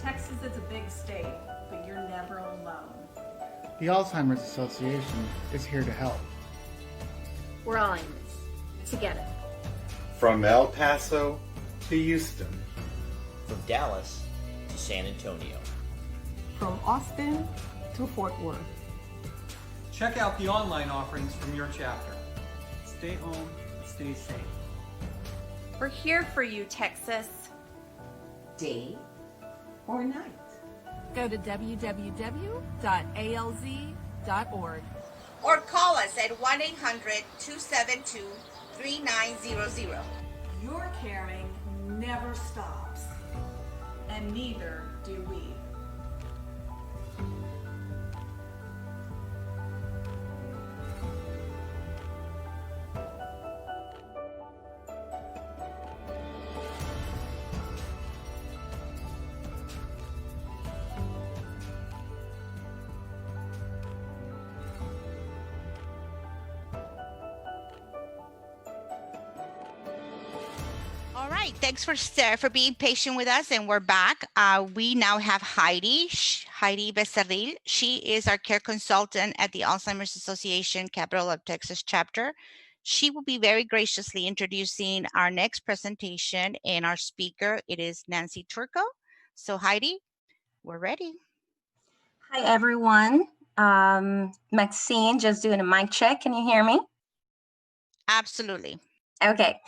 Texas is a big state, but you're never alone. The Alzheimer's Association is here to help. We're all in this together. From El Paso to Houston. From Dallas to San Antonio. From Austin to Fort Worth. Check out the online offerings from your chapter. Stay home, stay safe. We're here for you, Texas. Day or night. Go to www.alz.org. Or call us at 1-800-272-3900. Your caring never stops, and neither do we. All right, thanks for being patient with us, and we're back. We now have Heidi Becerril. She is our care consultant at the Alzheimer's Association Capital of Texas chapter. She will be very graciously introducing our next presentation, and our speaker, it is Nancy Turco. So Heidi, we're ready. Hi, everyone. Maxine, just doing a mic check. Can you hear me? Absolutely. Okay.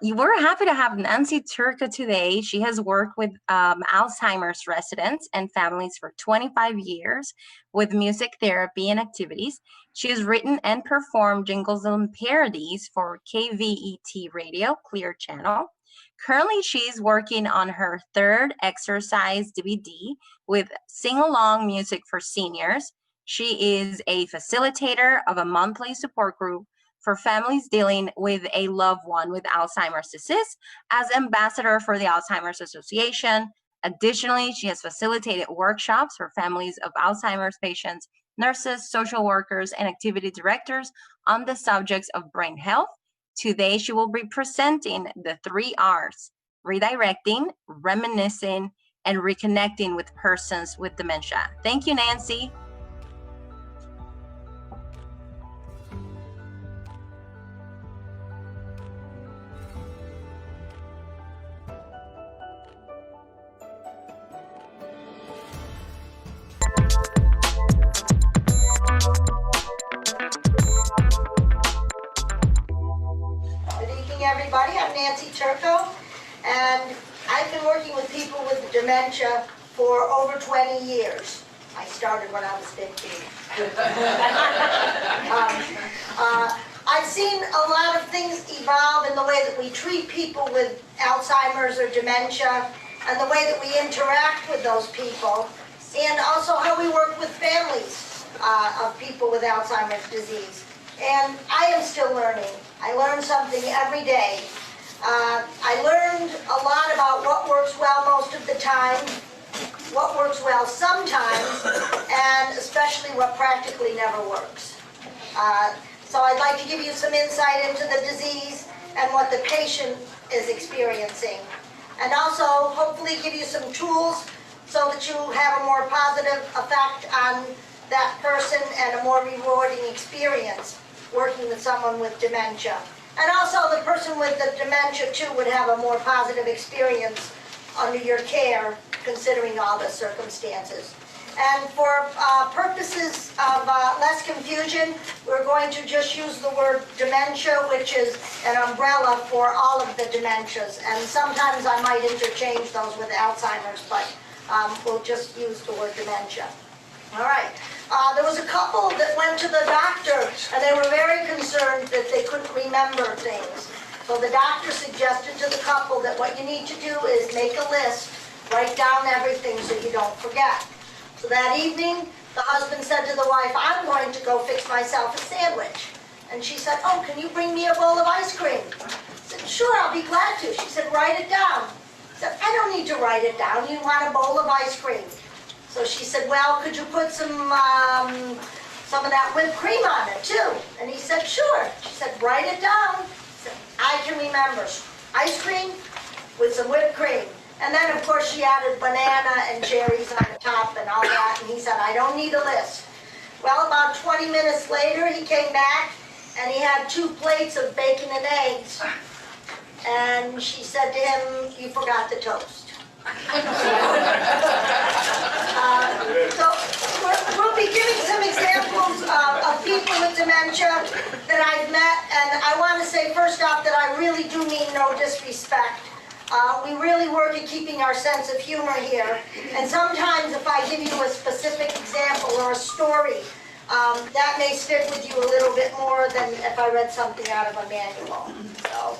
We're happy to have Nancy Turco today. She has worked with Alzheimer's residents and families for 25 years with music therapy and activities. She has written and performed jingles and parodies for KVET Radio, Clear Channel. Currently, she's working on her third exercise DVD with sing-along music for seniors. She is a facilitator of a monthly support group for families dealing with a loved one with Alzheimer's disease as ambassador for the Alzheimer's Association. Additionally, she has facilitated workshops for families of Alzheimer's patients, nurses, social workers, and activity directors on the subjects of brain health. Today, she will be presenting the 3 R's: redirecting, reminiscing, and reconnecting with persons with dementia. Thank you, Nancy. Everybody, I'm Nancy Turco, and I've been working with people with dementia for over 20 years. I started when I was 15. I've seen a lot of things evolve in the way that we treat people with Alzheimer's or dementia, and the way that we interact with those people, and also how we work with families of people with Alzheimer's disease. And I am still learning. I learn something every day. I learned a lot about what works well most of the time, what works well sometimes, and especially what practically never works. So I'd like to give you some insight into the disease and what the patient is experiencing. And also, hopefully, give you some tools so that you have a more positive effect on that person and a more rewarding experience working with someone with dementia. And also the person with the dementia too would have a more positive experience under your care, considering all the circumstances. And for purposes of less confusion, we're going to just use the word dementia, which is an umbrella for all of the dementias. And sometimes I might interchange those with Alzheimer's, but we'll just use the word dementia. All right. There was a couple that went to the doctor, and they were very concerned that they couldn't remember things. So the doctor suggested to the couple that what you need to do is make a list, write down everything so you don't forget. So that evening, the husband said to the wife, "I'm going to go fix myself a sandwich." And she said, "Oh, can you bring me a bowl of ice cream?" He said, "Sure, I'll be glad to." She said, "Write it down." He said, "I don't need to write it down. You want a bowl of ice cream." So she said, "Well, could you put some of that whipped cream on it too?" And he said, "Sure." She said, "Write it down." He said, "I can remember ice cream with some whipped cream." And then, of course, she added banana and cherries on the top and all that, and he said, I don't need a list. Well, about 20 minutes later, he came back, and he had 2 plates of bacon and eggs. And she said to him, you forgot the toast. So we'll be giving some examples of people with dementia that I've met, and I want to say first off that I really do mean no disrespect. We really work at keeping our sense of humor here, and sometimes if I give you a specific example or a story, that may stick with you a little bit more than if I read something out of a manual. So,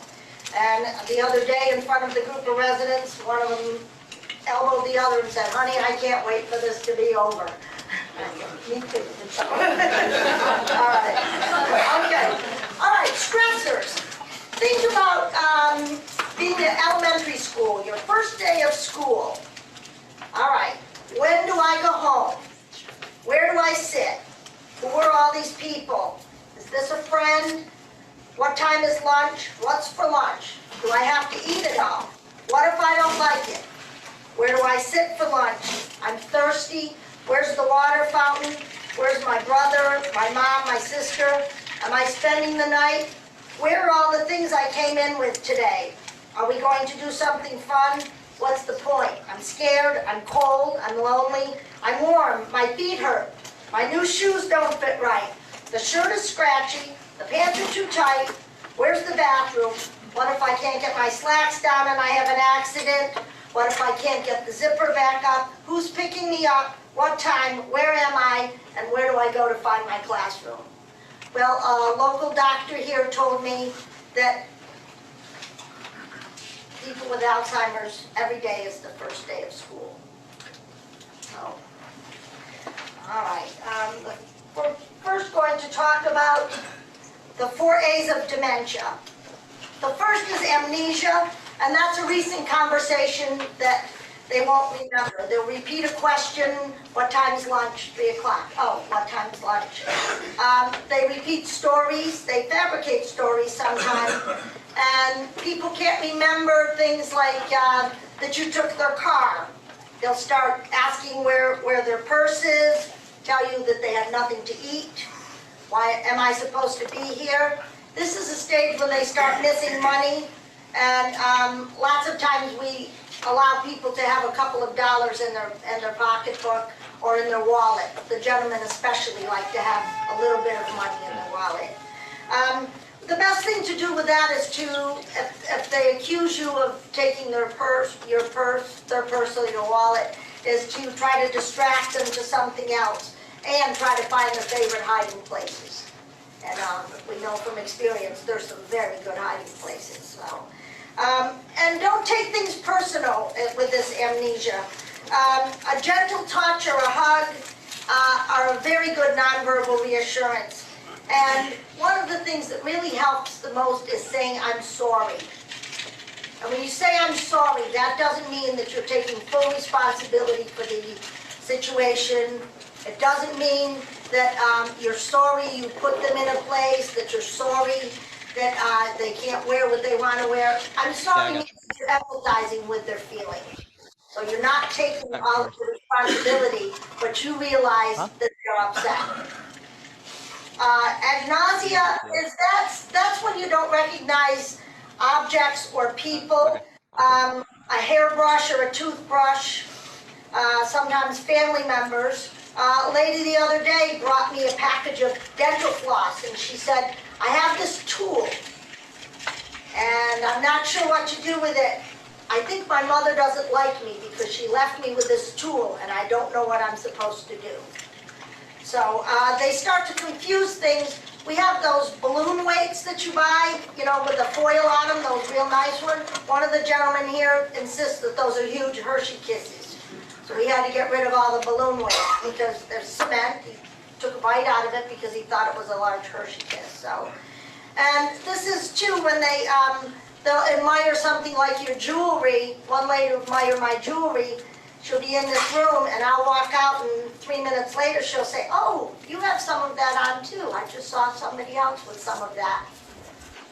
and the other day in front of the group of residents, one of them elbowed the other and said, honey, I can't wait for this to be over. Me too. All right. Okay. All right, stressors. Think about being in elementary school, your first day of school. All right, when do I go home? Where do I sit? Who are all these people? Is this a friend? What time is lunch? What's for lunch? Do I have to eat it all? What if I don't like it? Where do I sit for lunch? I'm thirsty. Where's the water fountain? Where's my brother, my mom, my sister? Am I spending the night? Where are all the things I came in with today? Are we going to do something fun? What's the point? I'm scared, I'm cold, I'm lonely, I'm warm, my feet hurt, my new shoes don't fit right, the shirt is scratchy, the pants are too tight, where's the bathroom? What if I can't get my slacks down and I have an accident? What if I can't get the zipper back up? Who's picking me up? What time? Where am I? And where do I go to find my classroom? Well, a local doctor here told me that people with Alzheimer's, every day is the first day of school. So, all right. We're first going to talk about the 4 A's of dementia. The first is amnesia, and that's a recent conversation that they won't remember. They'll repeat a question, what time is lunch? 3 o'clock. Oh, what time is lunch? They repeat stories, they fabricate stories sometimes, and people can't remember things like that you took their car. They'll start asking where their purse is, tell you that they had nothing to eat. Why am I supposed to be here? This is a stage when they start missing money, and lots of times we allow people to have a couple of dollars in their pocketbook or in their wallet. The gentlemen especially like to have a little bit of money in their wallet. The best thing to do with that is to, if they accuse you of taking their purse or your wallet, is to try to distract them to something else and try to find their favorite hiding places. And we know from experience there's some very good hiding places. So. And don't take things personal with this amnesia. A gentle touch or a hug are a very good nonverbal reassurance. And one of the things that really helps the most is saying, I'm sorry. And when you say, I'm sorry, that doesn't mean that you're taking full responsibility for the situation. It doesn't mean that you're sorry you put them in a place, that you're sorry that they can't wear what they want to wear. I'm sorry means you're empathizing with their feelings. So you're not taking all of the responsibility, but you realize that they're upset. And nausea is that's when you don't recognize objects or people. A hairbrush or a toothbrush, sometimes family members. A lady the other day brought me a package of dental floss, and she said, I have this tool, and I'm not sure what to do with it. I think my mother doesn't like me because she left me with this tool, and I don't know what I'm supposed to do. So they start to confuse things. We have those balloon weights that you buy, you know, with the foil on them, those real nice ones. One of the gentlemen here insists that those are huge Hershey Kisses. So we had to get rid of all the balloon weights because there's cement. He took a bite out of it because he thought it was a large Hershey Kiss. So, and this is too when they'll admire something like your jewelry. One lady will admire my jewelry. She'll be in this room and I'll walk out and 3 minutes later she'll say, oh, you have some of that on too. I just saw somebody else with some of that.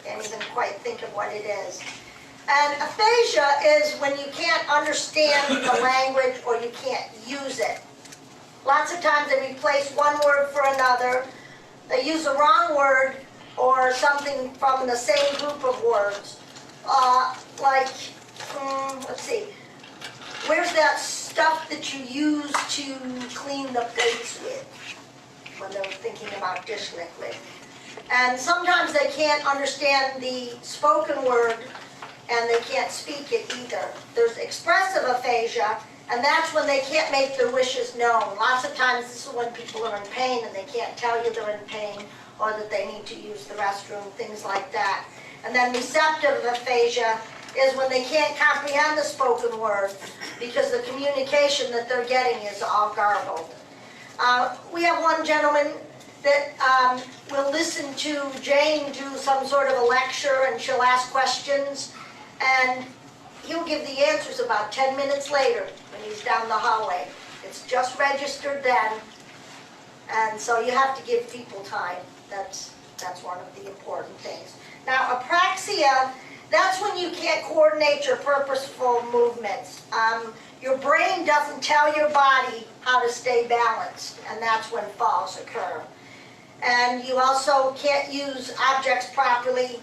Can't even quite think of what it is. And aphasia is when you can't understand the language or you can't use it. Lots of times they replace one word for another. They use the wrong word or something from the same group of words. Let's see. Where's that stuff that you use to clean the plates with when they're thinking about dish liquid? And sometimes they can't understand the spoken word and they can't speak it either. There's expressive aphasia, and that's when they can't make their wishes known. Lots of times this is when people are in pain and they can't tell you they're in pain or that they need to use the restroom, things like that. And then receptive aphasia is when they can't comprehend the spoken word because the communication that they're getting is all garbled. We have one gentleman that will listen to Jane do some sort of a lecture and she'll ask questions and he'll give the answers about 10 minutes later when he's down the hallway. It's just registered then, and so you have to give people time. That's one of the important things. Now, apraxia, that's when you can't coordinate your purposeful movements. Your brain doesn't tell your body how to stay balanced, and that's when falls occur. And you also can't use objects properly.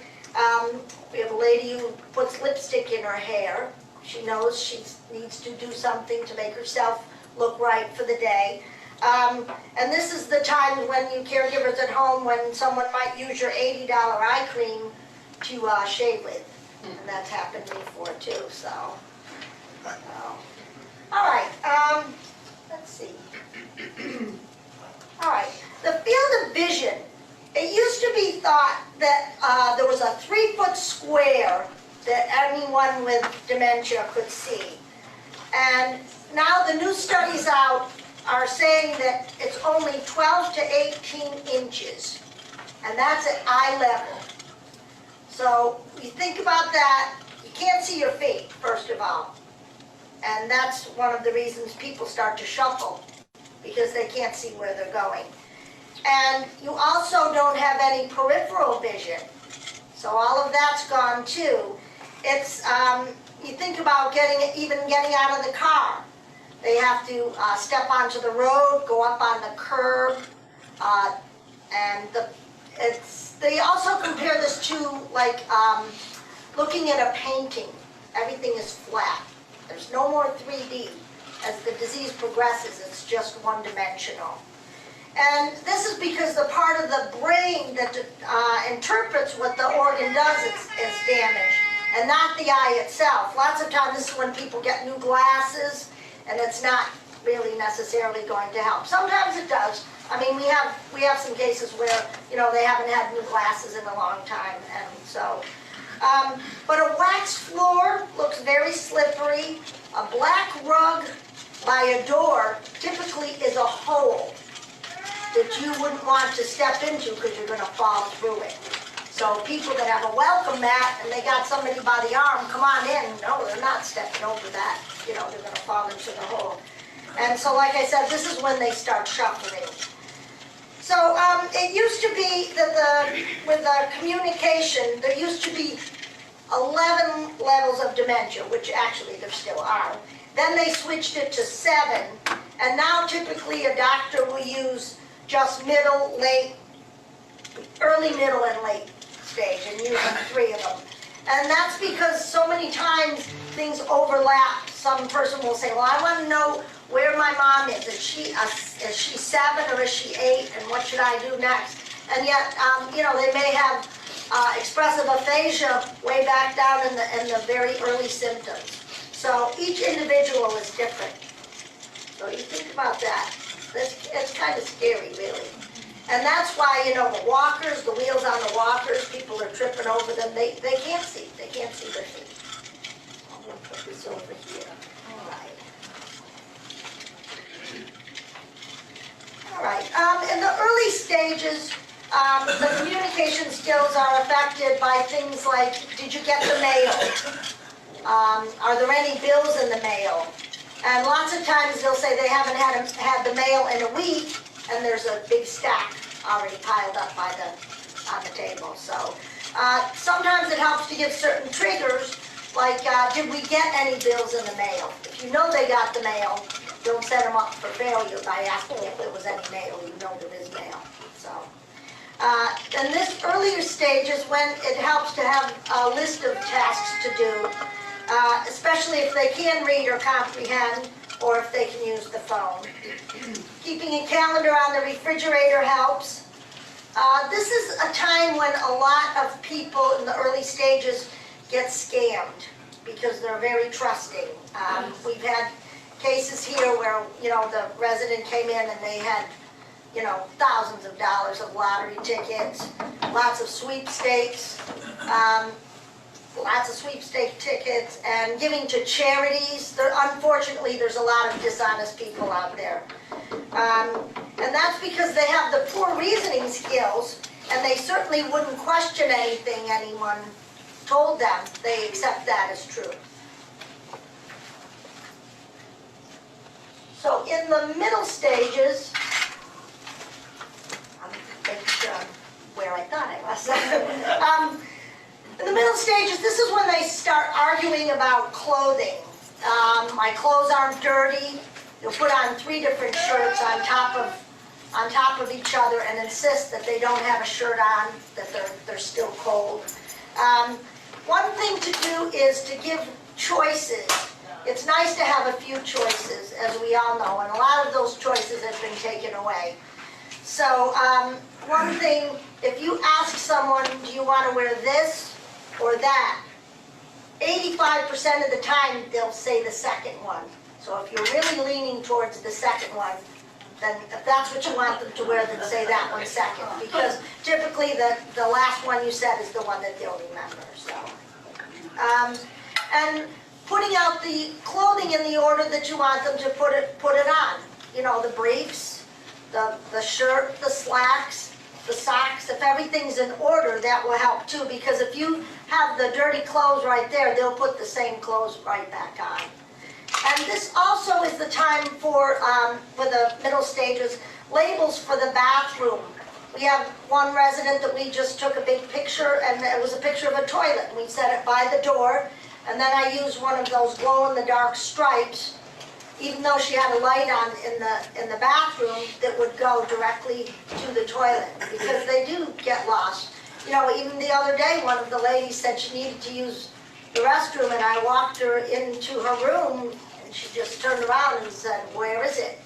We have a lady who puts lipstick in her hair. She knows she needs to do something to make herself look right for the day. And this is the time when you caregivers at home, when someone might use your $80 eye cream to shave with. And that's happened before too, so. All right, let's see. All right, the field of vision. It used to be thought that there was a 3-foot square that anyone with dementia could see. And now the new studies out are saying that it's only 12 to 18 inches. And that's at eye level. So you think about that, you can't see your feet, first of all. And that's one of the reasons people start to shuffle, because they can't see where they're going. And you also don't have any peripheral vision. So all of that's gone too. It's, you think about even getting out of the car. They have to step onto the road, go up on the curb, and they also compare this to like looking at a painting. Everything is flat. There's no more 3D. As the disease progresses, it's just one-dimensional. And this is because the part of the brain that interprets what the organ does is damaged, and not the eye itself. Lots of times this is when people get new glasses, and it's not really necessarily going to help. Sometimes it does. I mean, we have some cases where, you know, they haven't had new glasses in a long time, and so. But a wax floor looks very slippery. A black rug by a door typically is a hole that you wouldn't want to step into because you're going to fall through it. So people that have a welcome mat and they got somebody by the arm, come on in. No, they're not stepping over that. You know, they're going to fall into the hole. And so, like I said, this is when they start shuffling. So it used to be that with the communication, there used to be 11 levels of dementia, which actually there still are. Then they switched it to 7, and now typically a doctor will use just middle, late, early, middle, and late stage, and using 3 of them. And that's because so many times things overlap. Some person will say, well, I want to know where my mom is. Is she 7 or is she 8, and what should I do next? And yet, you know, they may have expressive aphasia way back down in the very early symptoms. So each individual is different. So you think about that. It's kind of scary, really. And that's why, you know, the walkers, the wheels on the walkers, people are tripping over them. They can't see. They can't see their feet. I'm going to put this over here. All right. All right. In the early stages, the communication skills are affected by things like, did you get the mail? Are there any bills in the mail? And lots of times they'll say they haven't had the mail in a week, and there's a big stack already piled up on the table. So sometimes it helps to give certain triggers, Like, did we get any bills in the mail? If you know they got the mail, don't set them up for failure by asking if there was any mail. You know there is mail. So, in this earlier stage is when it helps to have a list of tasks to do, especially if they can read or comprehend, or if they can use the phone. Keeping a calendar on the refrigerator helps. This is a time when a lot of people in the early stages get scammed because they're very trusting. We've had cases here where, you know, the resident came in and they had, you know, thousands of dollars of lottery tickets, lots of sweepstakes, tickets, and giving to charities. Unfortunately, there's a lot of dishonest people out there. And that's because they have the poor reasoning skills, and they certainly wouldn't question anything anyone told them. They accept that as true. So in the middle stages, I'm making sure I'm where I thought I was. In the middle stages, this is when they start arguing about clothing. My clothes aren't dirty. You'll put on 3 different shirts on top of each other and insist that they don't have a shirt on, that they're still cold. One thing to do is to give choices. It's nice to have a few choices, as we all know, and a lot of those choices have been taken away. So one thing, if you ask someone, do you want to wear this or that, 85% of the time they'll say the second one. So if you're really leaning towards the second one, then if that's what you want them to wear, then say that one second. Because typically the last one you said is the one that they'll remember. So, and putting out the clothing in the order that you want them to put it on. You know, the briefs, the shirt, the slacks, the socks. If everything's in order, that will help too. Because if you have the dirty clothes right there, they'll put the same clothes right back on. And this also is the time for the middle stages, labels for the bathroom. We have one resident that we just took a big picture, and it was a picture of a toilet. We set it by the door, and then I used one of those glow-in-the-dark stripes, even though she had a light on in the bathroom, that would go directly to the toilet, because they do get lost. You know, even the other day, one of the ladies said she needed to use the restroom, and I walked her into her room, and she just turned around and said, "Where is it?"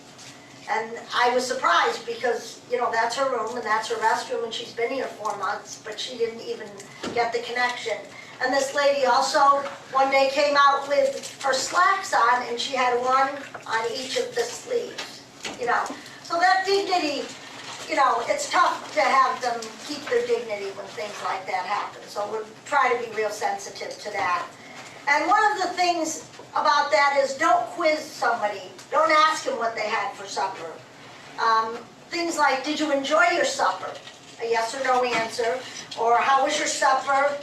And I was surprised because, you know, that's her room and that's her restroom, and she's been here 4 months, but she didn't even get the connection. And this lady also one day came out with her slacks on, and she had one on each of the sleeves, you know. So that dignity, you know, it's tough to have them keep their dignity when things like that happen. So we'll try to be real sensitive to that. And one of the things about that is don't quiz somebody. Don't ask them what they had for supper. Things like, did you enjoy your supper? A yes or no answer. Or how was your supper?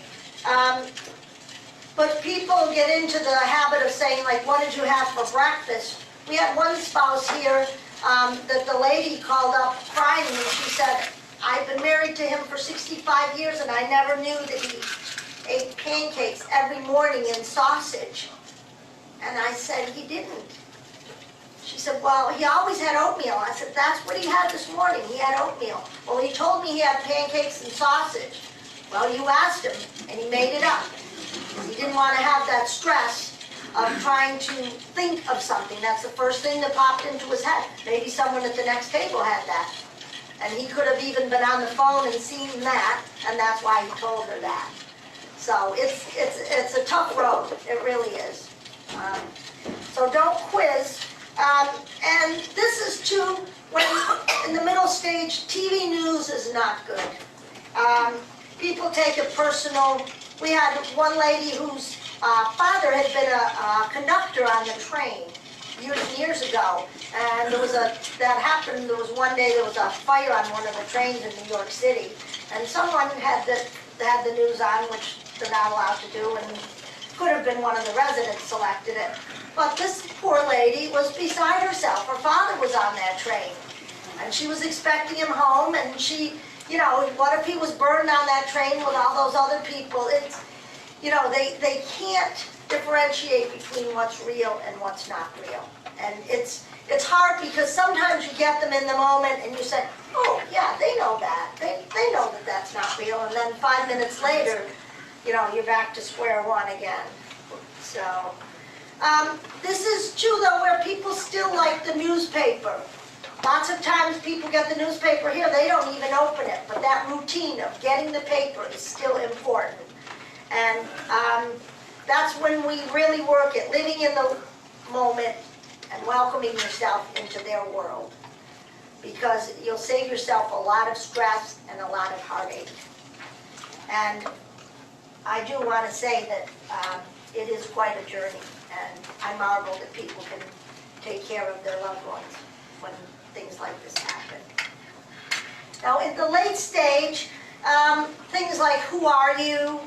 But people get into the habit of saying, like, what did you have for breakfast? We had one spouse here that the lady called up crying, and she said, I've been married to him for 65 years, and I never knew that he ate pancakes every morning and sausage. And I said, he didn't. She said, well, he always had oatmeal. I said, that's what he had this morning. He had oatmeal. Well, he told me he had pancakes and sausage. Well, you asked him, and he made it up. He didn't want to have that stress of trying to think of something. That's the first thing that popped into his head. Maybe someone at the next table had that. And he could have even been on the phone and seen that, and that's why he told her that. So it's a tough road. It really is. So don't quiz. And this is too, when in the middle stage, TV news is not good. People take it personal. We had one lady whose father had been a conductor on the train years and years ago. And there was that happened, there was one day there was a fire on one of the trains in New York City. And someone had the news on, which they're not allowed to do, and could have been one of the residents selected it. But this poor lady was beside herself. Her father was on that train. And she was expecting him home, and she, you know, what if he was burned on that train with all those other people? It's, you know, they can't differentiate between what's real and what's not real. And it's hard because sometimes you get them in the moment and you say, oh yeah, they know that. They know that that's not real. And then 5 minutes later, you know, you're back to square one again. So, this is true though, where people still like the newspaper. Lots of times people get the newspaper here, they don't even open it, but that routine of getting the paper is still important. And that's when we really work at living in the moment and welcoming yourself into their world. Because you'll save yourself a lot of stress and a lot of heartache. And I do want to say that it is quite a journey, and I marvel that people can take care of their loved ones when things like this happen. Now, in the late stage, things like who are you,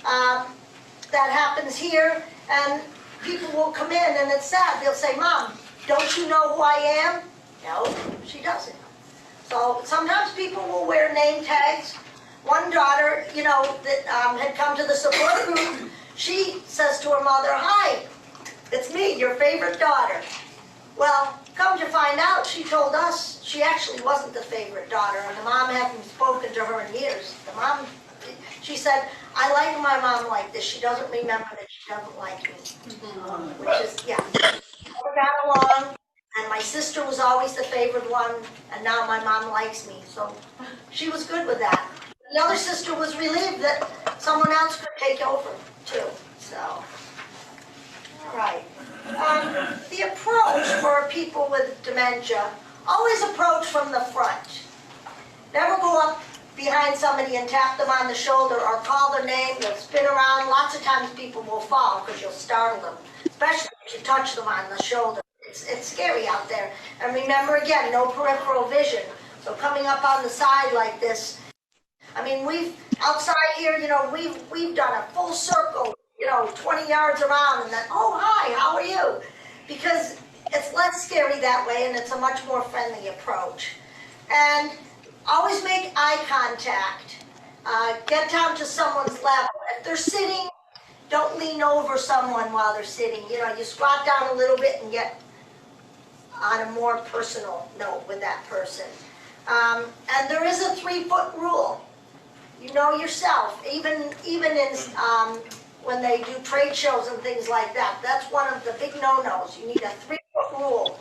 that happens here, and people will come in and it's sad. They'll say, Mom, don't you know who I am? No, she doesn't. So sometimes people will wear name tags. One daughter, you know, that had come to the support group, she says to her mother, hi, it's me, your favorite daughter. Well, come to find out, she told us she actually wasn't the favorite daughter, and the mom hadn't spoken to her in years. The mom, she said, I like my mom like this. She doesn't remember that she doesn't like me. Which is, yeah. We got along, and my sister was always the favorite one, and now my mom likes me. So she was good with that. The other sister was relieved that someone else could take over, too. So, all right. The approach for people with dementia, always approach from the front. Never go up behind somebody and tap them on the shoulder or call their name. You'll spin around. Lots of times people will fall because you'll startle them, especially if you touch them on the shoulder. It's scary out there. And remember, again, no peripheral vision. So coming up on the side like this, I mean, we've, outside here, you know, we've done a full circle, you know, 20 yards around, and then, oh, hi, how are you? Because it's less scary that way, and it's a much more friendly approach. And always make eye contact. Get down to someone's level. If they're sitting, don't lean over someone while they're sitting. You know, you squat down a little bit and get on a more personal note with that person. And there is a 3-foot rule. You know yourself, even in when they do trade shows and things like that. That's one of the big no-nos. You need a 3-foot rule.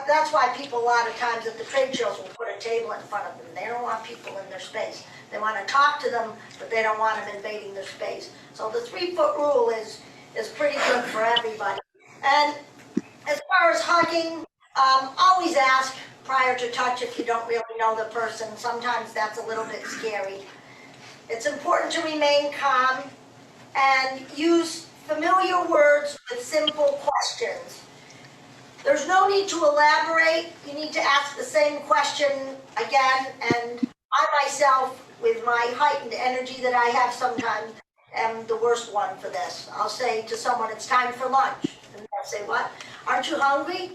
That's why people a lot of times at the trade shows will put a table in front of them. They don't want people in their space. They want to talk to them, but they don't want them invading their space. So the 3-foot rule is pretty good for everybody. And as far as hugging, always ask prior to touch if you don't really know the person. Sometimes that's a little bit scary. It's important to remain calm and use familiar words with simple questions. There's no need to elaborate. You need to ask the same question again. And I myself, with my heightened energy that I have sometimes, am the worst one for this. I'll say to someone, it's time for lunch. And they'll say, what? Aren't you hungry?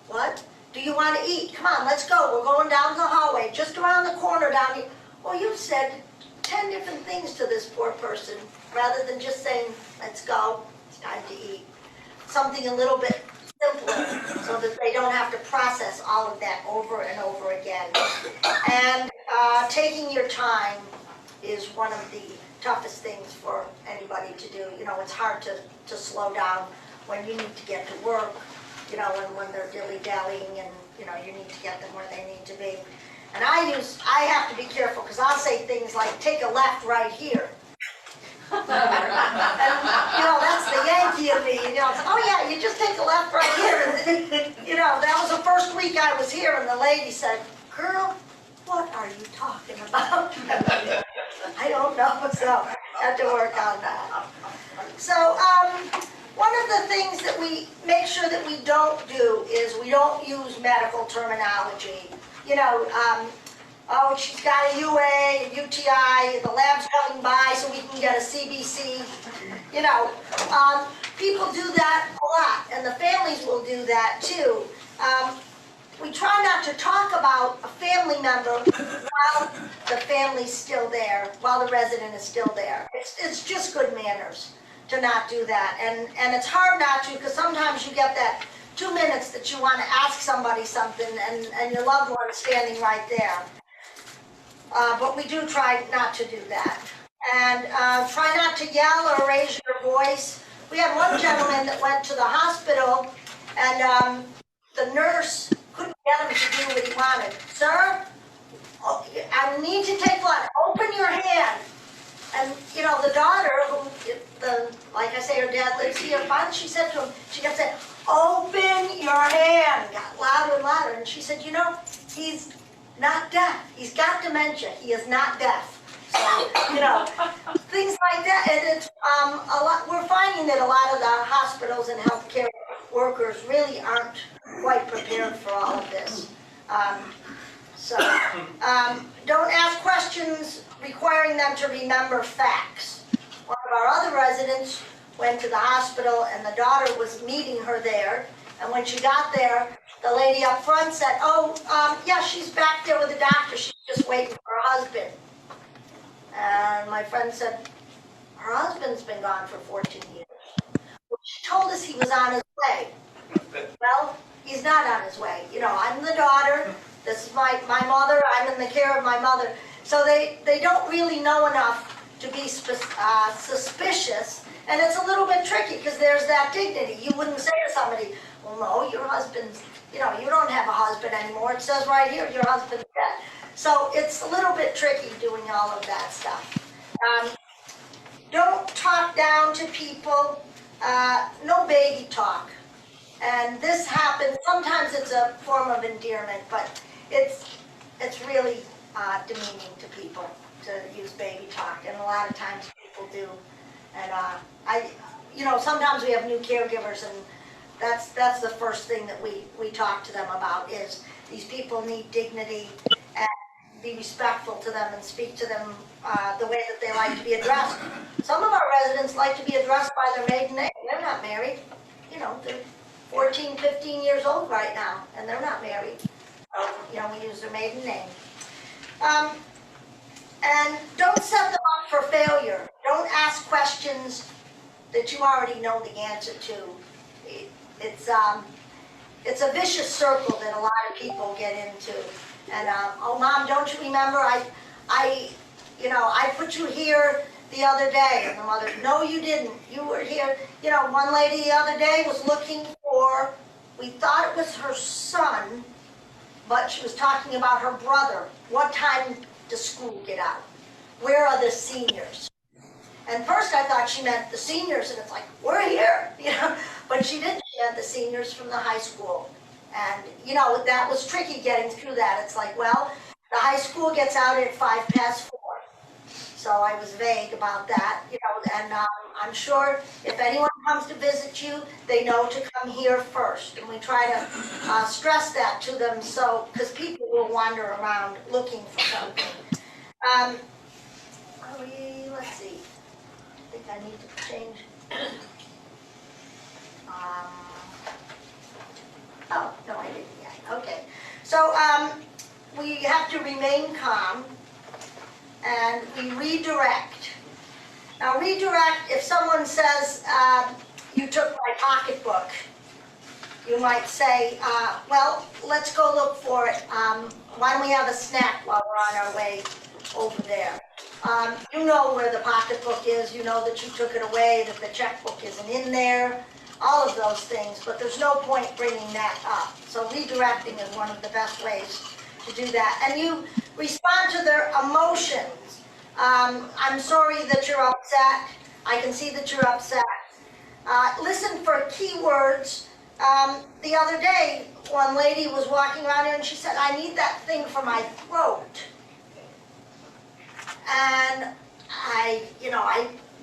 What? Do you want to eat? Come on, let's go. We're going down the hallway, just around the corner down here. Well, you've said 10 different things to this poor person, rather than just saying, let's go, it's time to eat. Something a little bit simpler, so that they don't have to process all of that over and over again. And taking your time is one of the toughest things for anybody to do. You know, it's hard to slow down when you need to get to work, you know, when they're dilly-dallying and, you know, you need to get them where they need to be. And I have to be careful because I'll say things like, take a left right here. And, you know, that's the Yankee of me. You know, it's, oh yeah, you just take a left right here. And, you know, that was the first week I was here and the lady said, girl, what are you talking about? I don't know, so I have to work on that. So, one of the things that we make sure that we don't do is we don't use medical terminology. You know, oh, she's got a UA, a UTI, the lab's coming by so we can get a CBC. You know, people do that a lot, and the families will do that too. We try not to talk about a family member while the family's still there, while the resident is still there. It's just good manners to not do that. And it's hard not to, because sometimes you get that 2 minutes that you want to ask somebody something and your loved one is standing right there. But we do try not to do that. And try not to yell or raise your voice. We had one gentleman that went to the hospital and the nurse couldn't get him to do what he wanted. Sir, I need to take blood. Open your hand. And, you know, the daughter, who, like I say, her dad lives here, finally she said to him, she kept saying, open your hand. Got louder and louder. And she said, you know, he's not deaf. He's got dementia. He is not deaf. So, you know, things like that. And it's a lot. We're finding that a lot of the hospitals and healthcare workers really aren't quite prepared for all of this. Don't ask questions requiring them to remember facts. One of our other residents went to the hospital and the daughter was meeting her there. And when she got there, the lady up front said, oh, yeah, she's back there with the doctor. She's just waiting for her husband. And my friend said, her husband's been gone for 14 years. Well, she told us he was on his way. Well, he's not on his way. You know, I'm the daughter. This is my mother. I'm in the care of my mother. So they don't really know enough to be suspicious. And it's a little bit tricky because there's that dignity. You wouldn't say to somebody, well, no, your husband's, you know, you don't have a husband anymore. It says right here, your husband's dead. So it's a little bit tricky doing all of that stuff. Don't talk down to people. No baby talk. And this happens, sometimes it's a form of endearment, but it's really demeaning to people to use baby talk, and a lot of times people do. And you know, sometimes we have new caregivers, and that's the first thing that we talk to them about is these people need dignity and be respectful to them and speak to them the way that they like to be addressed. Some of our residents like to be addressed by their maiden name. They're not married. You know, they're 14, 15 years old right now, and they're not married. You know, we use their maiden name. And don't set them up for failure. Don't ask questions that you already know the answer to. It's a vicious circle that a lot of people get into. And oh, Mom, don't you remember? I put you here the other day. And the mother, no, you didn't. You were here. You know, one lady the other day was looking for, we thought it was her son, but she was talking about her brother. What time does school get out? Where are the seniors? And first I thought she meant the seniors, and it's like, we're here, you know. But she didn't. She meant the seniors from the high school. And, you know, that was tricky getting through that. It's like, well, the high school gets out at 4:05. So I was vague about that, you know, and I'm sure if anyone comes to visit you, they know to come here first. And we try to stress that to them, so, because people will wander around looking for something. Let's see, I think I need to change. Oh, no, I didn't yet. Okay. So we have to remain calm and we redirect. Now redirect, if someone says, you took my pocketbook, you might say, well, let's go look for it. Why don't we have a snack while we're on our way over there? You know where the pocketbook is, you know that you took it away, that the checkbook isn't in there, all of those things, but there's no point bringing that up. So redirecting is one of the best ways to do that. And you respond to their emotions. I'm sorry that you're upset. I can see that you're upset. Listen for keywords. The other day, one lady was walking around here and she said, I need that thing for my throat. And I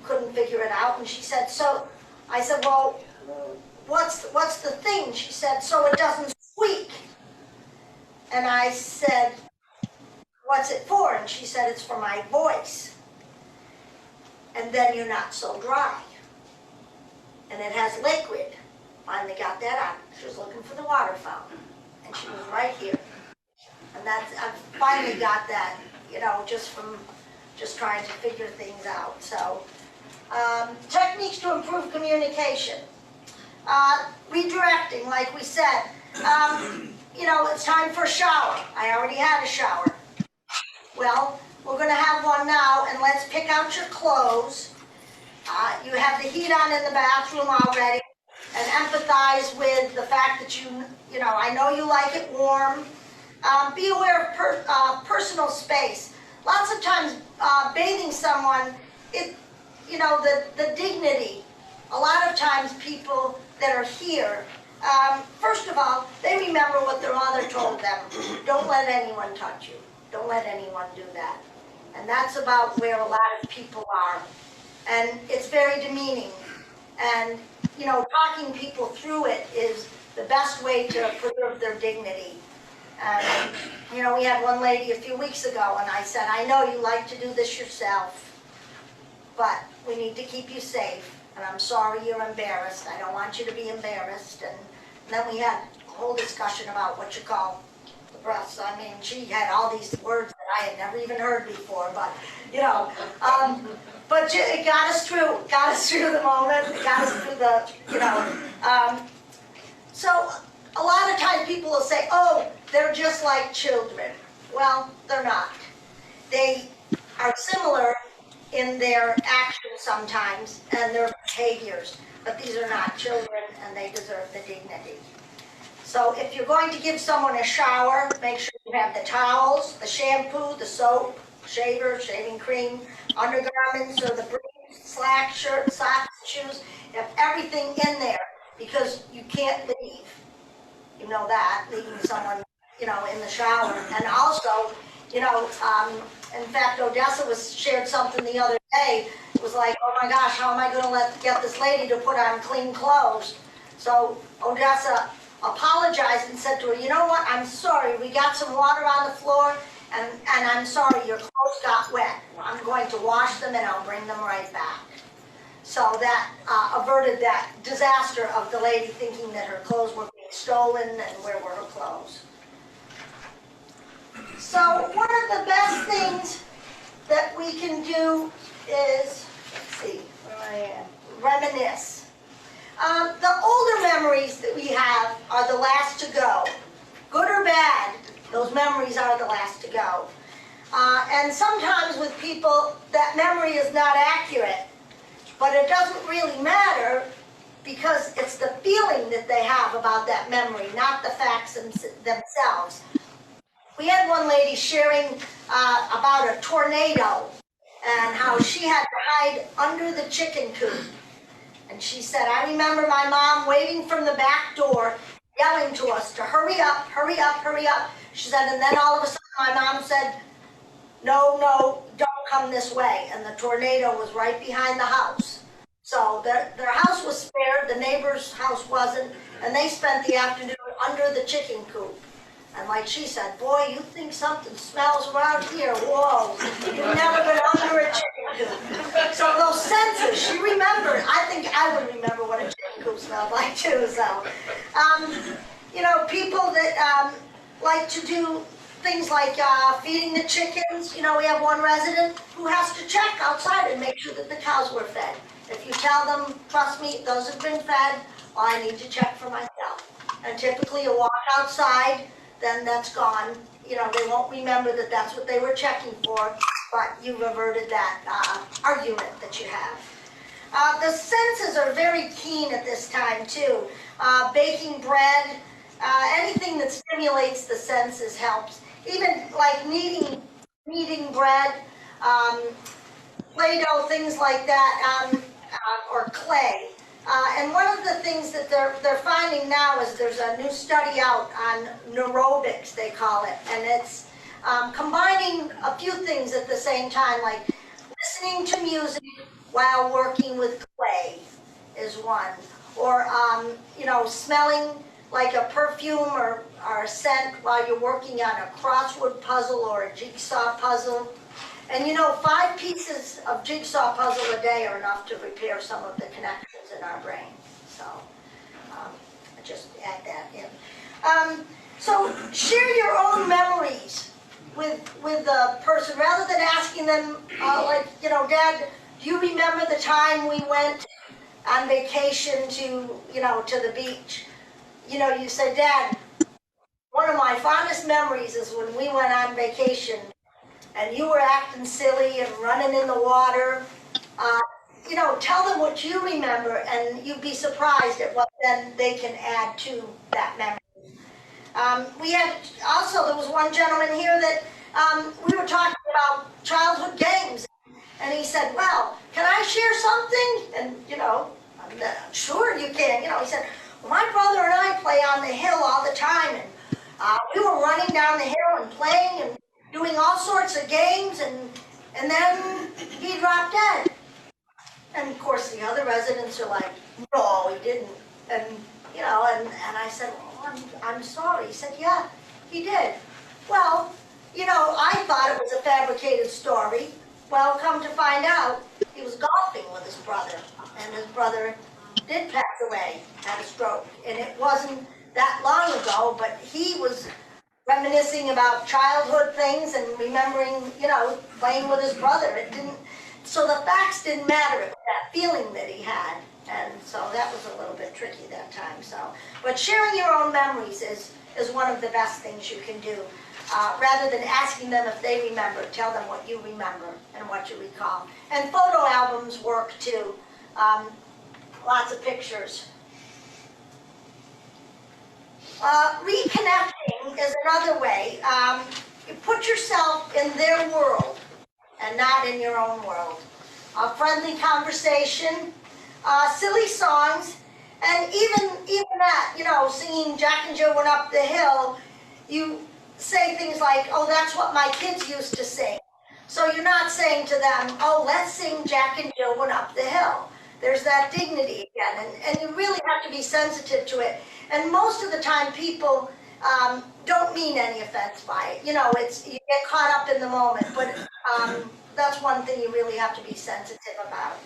couldn't figure it out. And she said, so, I said, well, what's the thing? She said, so it doesn't squeak. And I said, what's it for? And she said, it's for my voice. And then you're not so dry. And it has liquid. Finally got that out. She was looking for the water fountain. And she was right here. And I finally got that, you know, just from trying to figure things out. So Techniques to improve communication. Redirecting, like we said. You know, it's time for a shower. I already had a shower. Well, we're going to have one now, and let's pick out your clothes. You have the heat on in the bathroom already, and empathize with the fact that you know, I know you like it warm. Be aware of personal space. Lots of times, bathing someone, you know, the dignity. A lot of times people that are here, first of all, they remember what their mother told them. Don't let anyone touch you. Don't let anyone do that. And that's about where a lot of people are. And it's very demeaning. And, you know, talking people through it is the best way to preserve their dignity. And, you know, we had one lady a few weeks ago, and I said, I know you like to do this yourself, but we need to keep you safe. And I'm sorry you're embarrassed. I don't want you to be embarrassed. And then we had a whole discussion about what you call the breasts. I mean, she had all these words that I had never even heard before, but, you know, but it got us through. It got us through the moment. It got us through the, you know. So a lot of times people will say, oh, they're just like children. Well, they're not. They are similar in their actions sometimes and their behaviors, but these are not children and they deserve the dignity. So if you're going to give someone a shower, make sure you have the towels, the shampoo, the soap, shaver, shaving cream, undergarments or the briefs, slacks, shirts, socks, shoes. You have everything in there because you can't leave. You know that, leaving someone, you know, in the shower. And also, you know, in fact, Odessa shared something the other day. It was like, oh my gosh, how am I going to get this lady to put on clean clothes? So Odessa apologized and said to her, you know what, I'm sorry, we got some water on the floor, and I'm sorry, your clothes got wet. I'm going to wash them and I'll bring them right back. So that averted that disaster of the lady thinking that her clothes were being stolen and where were her clothes. So one of the best things that we can do is, let's see, where I am, reminisce. The older memories that we have are the last to go. Good or bad, those memories are the last to go. And sometimes with people, that memory is not accurate, but it doesn't really matter because it's the feeling that they have about that memory, not the facts themselves. We had one lady sharing about a tornado and how she had to hide under the chicken coop. And she said, I remember my mom waving from the back door, yelling to us to hurry up, hurry up, hurry up. She said, and then all of a sudden my mom said, no, no, don't come this way. And the tornado was right behind the house. So their house was spared, the neighbor's house wasn't, and they spent the afternoon under the chicken coop. And like she said, boy, you think something smells around here, whoa, you've never been under a chicken coop. So those senses, she remembered. I think I would remember what a chicken coop smelled like too. So, you know, people that like to do things like feeding the chickens. You know, we have one resident who has to check outside and make sure that the cows were fed. If you tell them, trust me, those have been fed, well, I need to check for myself. And typically you walk outside, then that's gone. You know, they won't remember that that's what they were checking for, but you've averted that argument that you have. The senses are very keen at this time too. Baking bread, anything that stimulates the senses helps. Even like kneading bread, Play-Doh, things like that, or clay. And one of the things that they're finding now is there's a new study out on neurobics, they call it, and it's combining a few things at the same time, like listening to music while working with clay is one, or you know, smelling like a perfume or a scent while you're working on a crossword puzzle or a jigsaw puzzle. And you know, 5 pieces of jigsaw puzzle a day are enough to repair some of the connections in our brain. So I just add that in. So share your own memories with the person rather than asking them, like, you know, Dad, do you remember the time we went on vacation to the beach? You said, Dad, one of my fondest memories is when we went on vacation and you were acting silly and running in the water. Tell them what you remember, and you'd be surprised at what then they can add to that memory. There was one gentleman here that we were talking about childhood games, and he said, well, can I share something? And, sure you can. He said, well, my brother and I play on the hill all the time, and we were running down the hill and playing and doing all sorts of games, and then he dropped dead. And of course the other residents are like, no, he didn't. And I said, well, I'm sorry. He said, yeah, he did. Well, I thought it was a fabricated story. Well, come to find out, he was golfing with his brother, and his brother did pass away, had a stroke. And it wasn't that long ago, but he was reminiscing about childhood things and remembering, playing with his brother. So the facts didn't matter, it was that feeling that he had. And so that was a little bit tricky that time. But sharing your own memories is one of the best things you can do. Rather than asking them if they remember, tell them what you remember and what you recall. And photo albums work too. Lots of pictures. Reconnecting is another way. You put yourself in their world and not in your own world. A friendly conversation, silly songs, and even that, singing Jack and Jill Went Up the Hill, you say things like, oh, that's what my kids used to sing. So you're not saying to them, oh, let's sing Jack and Jill Went Up the Hill. There's that dignity again, and you really have to be sensitive to it. And most of the time people don't mean any offense by it. You get caught up in the moment, but that's one thing you really have to be sensitive about.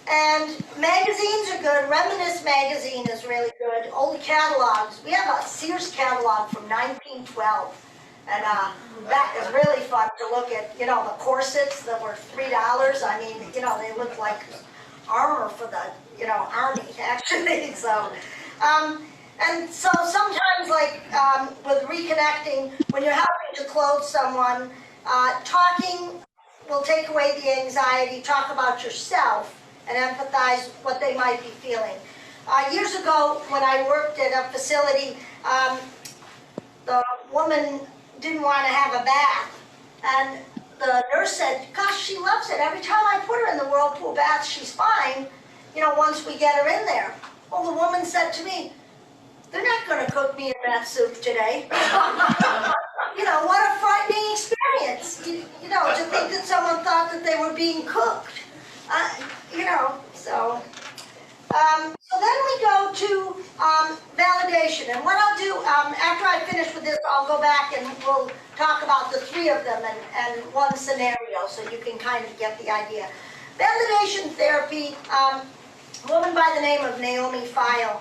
And magazines are good. Reminisce magazine is really good. Old catalogs. We have a Sears catalog from 1912. And that is really fun to look at, the corsets that were $3. I mean, they look like armor for the, army, actually. So, and so sometimes, like with Reconnecting, when you're helping to clothe someone, talking will take away the anxiety. Talk about yourself and empathize what they might be feeling. Years ago, when I worked at a facility, the woman didn't want to have a bath, and the nurse said, gosh, she loves it. Every time I put her in the whirlpool bath, she's fine, once we get her in there. Well, the woman said to me, they're not going to cook me a bath soup today. What a frightening experience, to think that someone thought that they were being cooked, so. So then we go to validation, and what I'll do, after I finish with this, I'll go back and we'll talk about the three of them and one scenario, so you can kind of get the idea. Validation therapy, a woman by the name of Naomi Feil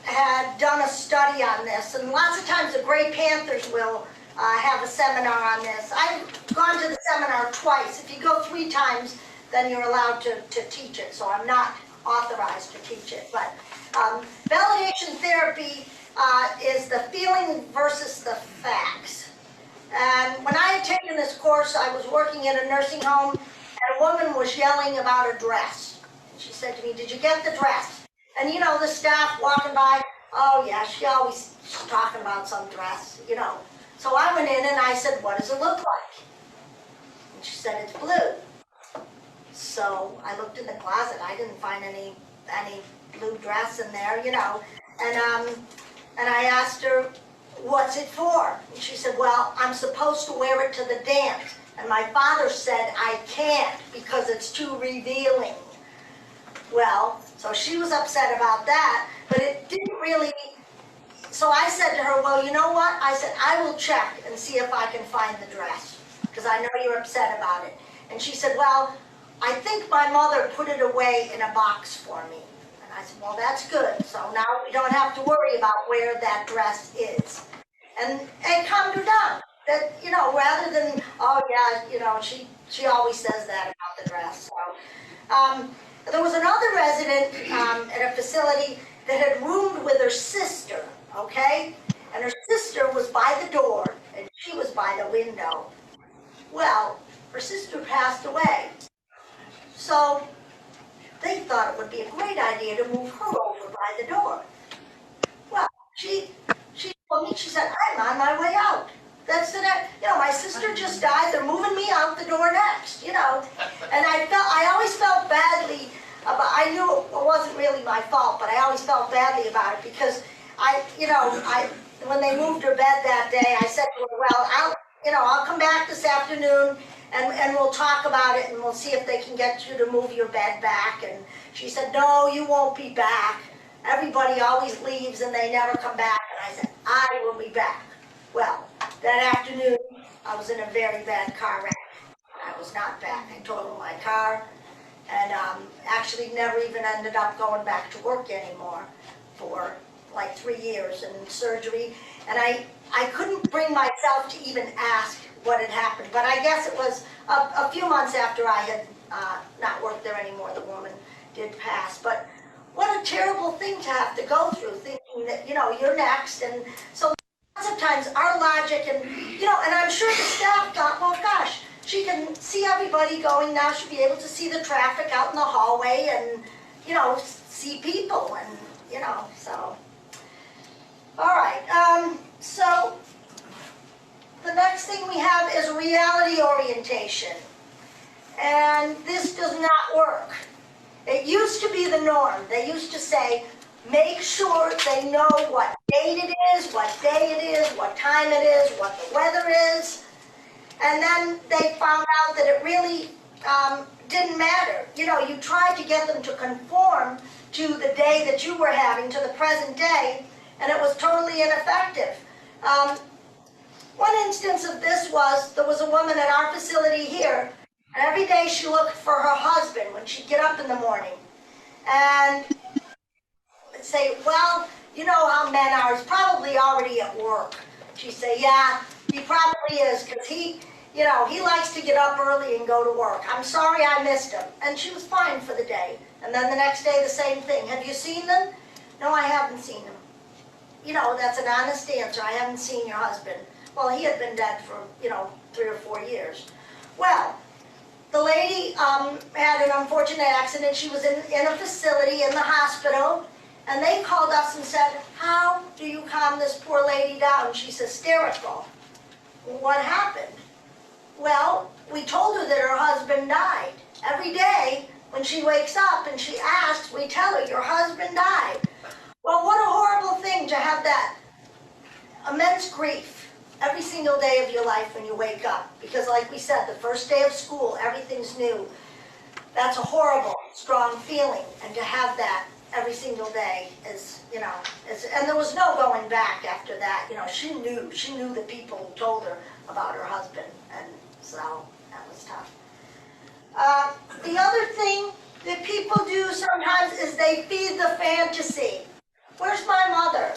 had done a study on this, and lots of times the Grey Panthers will have a seminar on this. I've gone to the seminar twice. If you go 3 times, then you're allowed to teach it, so I'm not authorized to teach it. But validation therapy is the feeling versus the facts. And when I had taken this course, I was working in a nursing home, and a woman was yelling about a dress. She said to me, did you get the dress? And the staff walking by, oh yeah, she always talking about some dress, So I went in and I said, what does it look like? And she said, it's blue. So I looked in the closet. I didn't find any blue dress in there, And I asked her, what's it for? And she said, well, I'm supposed to wear it to the dance. And my father said I can't because it's too revealing. Well, so she was upset about that, but it didn't really. So I said to her, well, you know what? I said, I will check and see if I can find the dress because I know you're upset about it. And she said, well, I think my mother put it away in a box for me. And I said, well, that's good. So now we don't have to worry about where that dress is. And it calmed her down. that, you know, rather than, oh yeah, you know, she always says that about the dress. So, there was another resident at a facility that had roomed with her sister, okay? And her sister was by the door and she was by the window. Well, her sister passed away. So they thought it would be a great idea to move her over by the door. Well, she told me, she said, I'm on my way out. That's the next, you know, my sister just died, they're moving me out the door next, you know. And I always felt badly about, I knew it wasn't really my fault, but I always felt badly about it because when they moved her bed that day, I said to her, well, I'll come back this afternoon and we'll talk about it and we'll see if they can get you to move your bed back. And she said, no, you won't be back. Everybody always leaves and they never come back. And I said, I will be back. Well, that afternoon, I was in a very bad car wreck. I was not back. I totaled my car and actually never even ended up going back to work anymore for like 3 years in surgery. And I couldn't bring myself to even ask what had happened. But I guess it was a few months after I had not worked there anymore, the woman did pass. But what a terrible thing to have to go through, thinking that, you know, you're next. And so lots of times our logic and, you know, and I'm sure the staff thought, well, gosh, she can see everybody going now. She'll be able to see the traffic out in the hallway and, you know, see people and, you know, so. All right, so the next thing we have is reality orientation. And this does not work. It used to be the norm. They used to say, make sure they know what date it is, what day it is, what time it is, what the weather is. And then they found out that it really didn't matter. You know, you tried to get them to conform to the day that you were having, to the present day, and it was totally ineffective. One instance of this was, there was a woman at our facility here, and every day she looked for her husband when she'd get up in the morning. And say, well, you know how men are, he's probably already at work. She'd say, yeah, he probably is, because he likes to get up early and go to work. I'm sorry I missed him. And she was fine for the day. And then the next day, the same thing. Have you seen them? No, I haven't seen him. You know, that's an honest answer. I haven't seen your husband. Well, he had been dead for, 3 or 4 years. Well, the lady had an unfortunate accident. She was in a facility in the hospital, and they called us and said, how do you calm this poor lady down? She's hysterical. What happened? Well, we told her that her husband died. Every day when she wakes up and she asks, we tell her, your husband died. Well, what a horrible thing to have that immense grief every single day of your life when you wake up. Because like we said, the first day of school, everything's new. That's a horrible, strong feeling. And to have that every single day is, and there was no going back after that. She knew the people who told her about her husband. And so that was tough. The other thing that people do sometimes is they feed the fantasy. Where's my mother?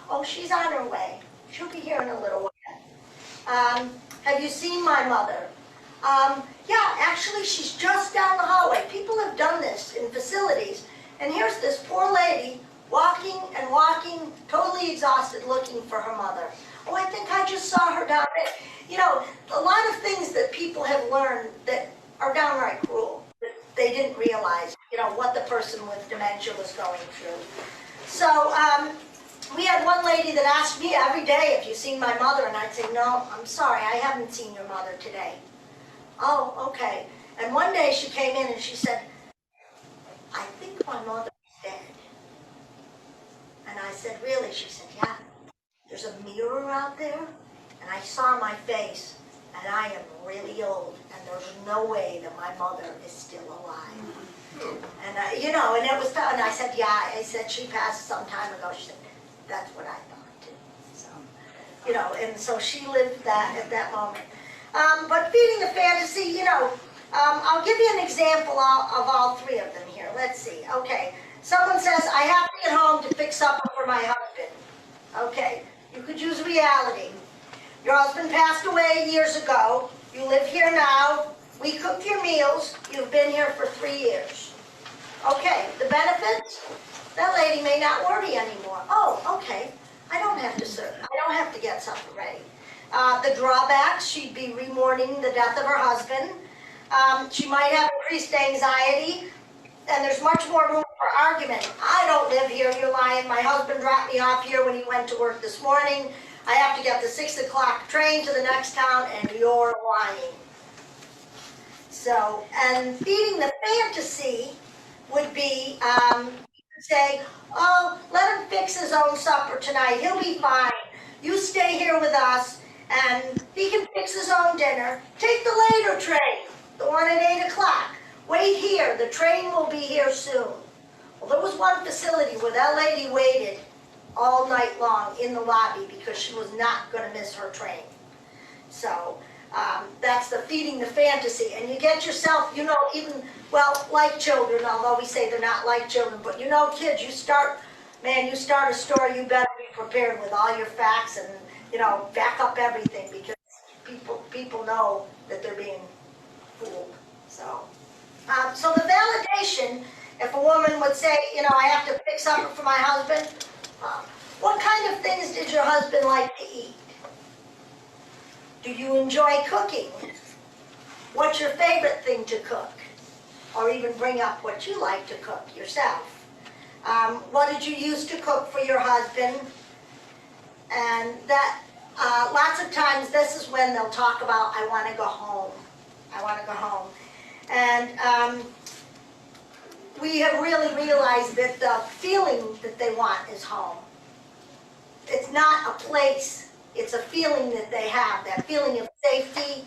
Oh, she's on her way. She'll be here in a little while. Have you seen my mother? Yeah, actually, she's just down the hallway. People have done this in facilities. And here's this poor lady walking and walking, totally exhausted, looking for her mother. Oh, I think I just saw her down there. A lot of things that people have learned that are downright cruel. That they didn't realize, what the person with dementia was going through. So we had one lady that asked me every day, have you seen my mother? And I'd say, no, I'm sorry, I haven't seen your mother today. Oh, okay. And one day she came in and she said, I think my mother is dead. And I said, really? She said, yeah. There's a mirror out there, and I saw my face, and I am really old, and there's no way that my mother is still alive. And, and it was, and I said, yeah, I said, she passed some time ago. She said, that's what I thought, too. So, and so she lived that at that moment. But feeding the fantasy, I'll give you an example of all three of them here. Let's see. Okay. Someone says, I have to get home to fix supper for my husband. Okay. You could use reality. Your husband passed away years ago. You live here now. We cook your meals. You've been here for 3 years. Okay, the benefits? That lady may not worry anymore. Oh, okay. I don't have to serve. I don't have to get supper ready. The drawbacks, she'd be re-mourning the death of her husband. She might have increased anxiety, and there's much more room for argument. I don't live here, you're lying. My husband dropped me off here when he went to work this morning. I have to get the 6 o'clock train to the next town, and you're lying. So, and feeding the fantasy would be, say, oh, let him fix his own supper tonight. He'll be fine. You stay here with us, and he can fix his own dinner. Take the later train, the one at 8 o'clock. Wait here. The train will be here soon. Well, there was one facility where that lady waited all night long in the lobby because she was not going to miss her train. So that's the feeding the fantasy. And you get yourself, you know, even, well, like children, although we say they're not like children, but you know, kids, you start a story, you better be prepared with all your facts and, you know, back up everything because people know that they're being fooled. So, so the validation, if a woman would say, you know, I have to fix supper for my husband, what kind of things did your husband like to eat? Do you enjoy cooking? What's your favorite thing to cook? Or even bring up what you like to cook yourself. What did you used to cook for your husband? And that, lots of times this is when they'll talk about, I want to go home. I want to go home. And we have really realized that the feeling that they want is home. It's not a place, it's a feeling that they have, that feeling of safety,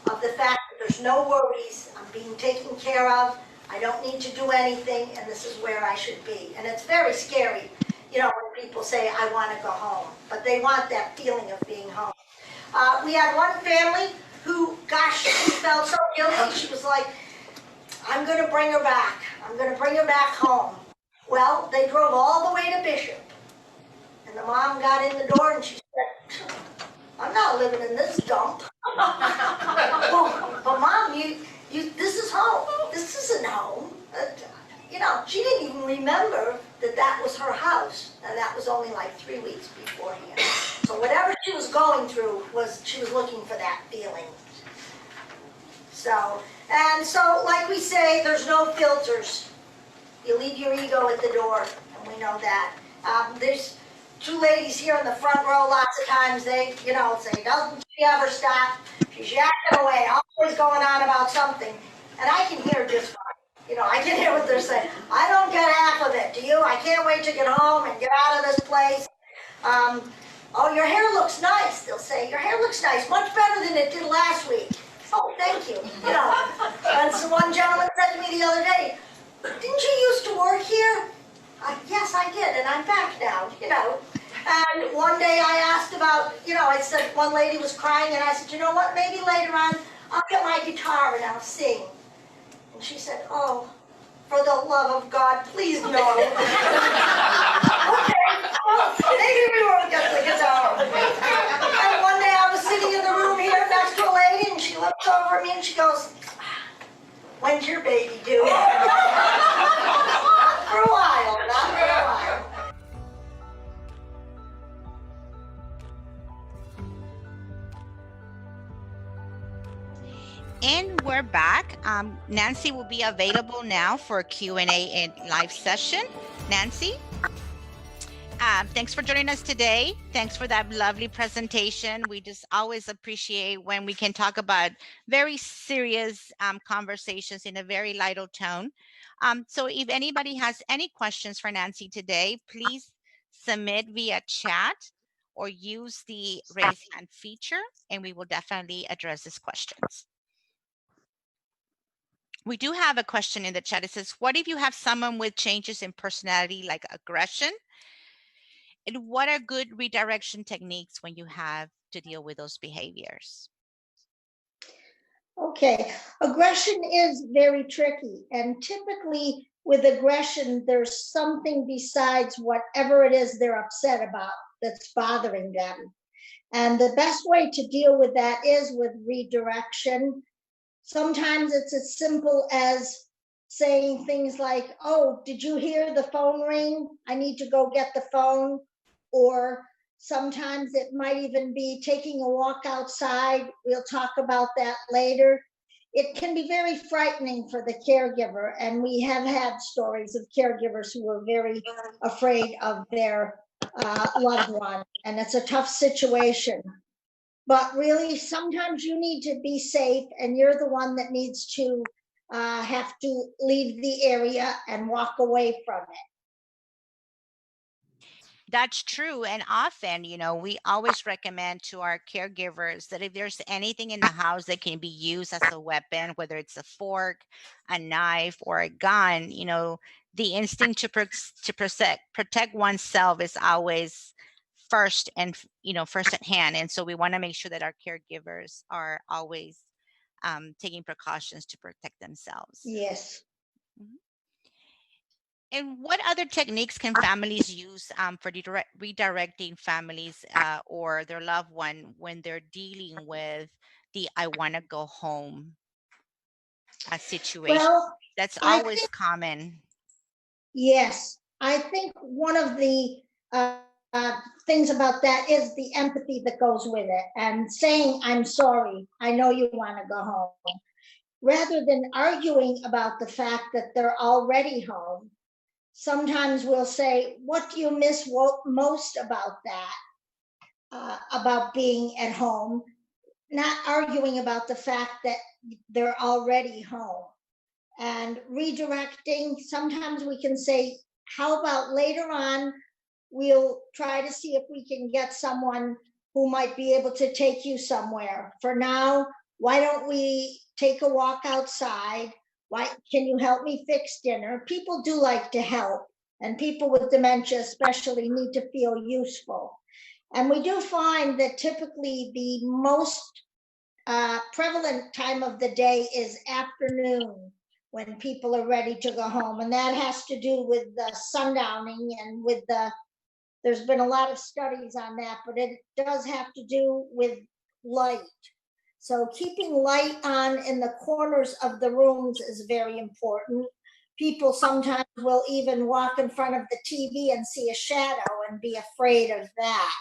of the fact that there's no worries, I'm being taken care of, I don't need to do anything, and this is where I should be. And it's very scary, you know, when people say, I want to go home, but they want that feeling of being home. We had one family who, gosh, she felt so guilty, she was like, I'm going to bring her back. I'm going to bring her back home. Well, they drove all the way to Bishop. And the mom got in the door and she said, I'm not living in this dump. Well, but Mom, this is home. This isn't home. You know, she didn't even remember that that was her house. And that was only like 3 weeks beforehand. So whatever she was going through she was looking for that feeling. So, and so, like we say, there's no filters. You leave your ego at the door, and we know that. There's 2 ladies here in the front row, lots of times they, you know, say, doesn't she ever stop? She's yakking away, always going on about something. And I can hear just fine. You know, I can hear what they're saying. I don't get half of it, do you? I can't wait to get home and get out of this place. Oh, your hair looks nice, they'll say. Your hair looks nice, much better than it did last week. Oh, thank you. You know, and so one gentleman said to me the other day, didn't you used to work here? Yes, I did, and I'm back now, you know. And one day I asked about, you know, I said one lady was crying, and I said, you know what, maybe later on I'll get my guitar and I'll sing. And she said, oh, for the love of God, please no. Okay, well, maybe we won't get the guitar. And one day I was sitting in the room here next to a lady, and she looked over at me and she goes, when's your baby due? Not for a while, not for a while. And we're back. Nancy will be available now for a Q&A and live session. Nancy, thanks for joining us today. Thanks for that lovely presentation. We just always appreciate when we can talk about very serious conversations in a very light tone. So if anybody has any questions for Nancy today, please submit via chat or use the raise hand feature, and we will definitely address these questions. We do have a question in the chat. It says, what if you have someone with changes in personality like aggression? And what are good redirection techniques when you have to deal with those behaviors? Okay, aggression is very tricky. And typically with aggression, there's something besides whatever it is they're upset about that's bothering them. And the best way to deal with that is with redirection. Sometimes it's as simple as saying things like, oh, did you hear the phone ring? I need to go get the phone. Or sometimes it might even be taking a walk outside. We'll talk about that later. It can be very frightening for the caregiver, and we have had stories of caregivers who were very afraid of their loved one, and it's a tough situation. But really, sometimes you need to be safe, and you're the one that needs to have to leave the area and walk away from it. That's true. And often, we always recommend to our caregivers that if there's anything in the house that can be used as a weapon, whether it's a fork, a knife, or a gun, the instinct to protect oneself is always first and, first at hand. And so we want to make sure that our caregivers are always taking precautions to protect themselves. Yes. Mm-hmm. And what other techniques can families use for redirecting families or their loved one when they're dealing with the I want to go home situation? Well, that's always common. Yes, I think one of the things about that is the empathy that goes with it, and saying, I'm sorry, I know you want to go home, rather than arguing about the fact that they're already home. Sometimes we'll say, what do you miss most about that, about being at home? Not arguing about the fact that they're already home. And redirecting, sometimes we can say, how about later on, we'll try to see if we can get someone who might be able to take you somewhere. For now, why don't we take a walk outside? Why can you help me fix dinner? People do like to help, and people with dementia especially need to feel useful. And we do find that typically the most prevalent time of the day is afternoon, when people are ready to go home. And that has to do with the sundowning and with there's been a lot of studies on that, but it does have to do with light. So keeping light on in the corners of the rooms is very important. People sometimes will even walk in front of the TV and see a shadow and be afraid of that.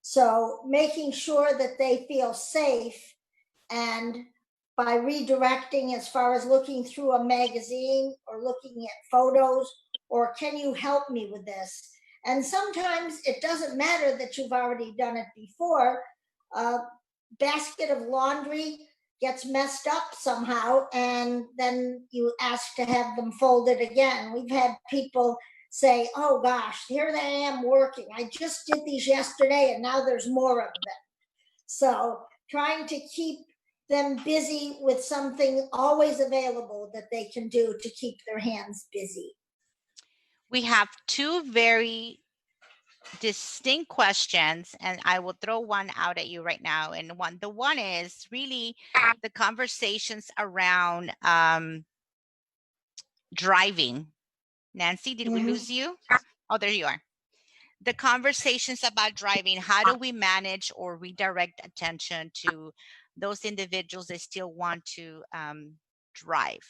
So making sure that they feel safe, and by redirecting as far as looking through a magazine or looking at photos, or can you help me with this? And sometimes it doesn't matter that you've already done it before. A basket of laundry gets messed up somehow, and then you ask to have them folded again. We've had people say, oh gosh, here I am working. I just did these yesterday and now there's more of them. So trying to keep them busy with something always available that they can do to keep their hands busy. We have two very distinct questions, and I will throw one out at you right now. And the one is really the conversations around driving. Nancy, did we lose you? Oh, there you are. The conversations about driving. How do we manage or redirect attention to those individuals that still want to drive?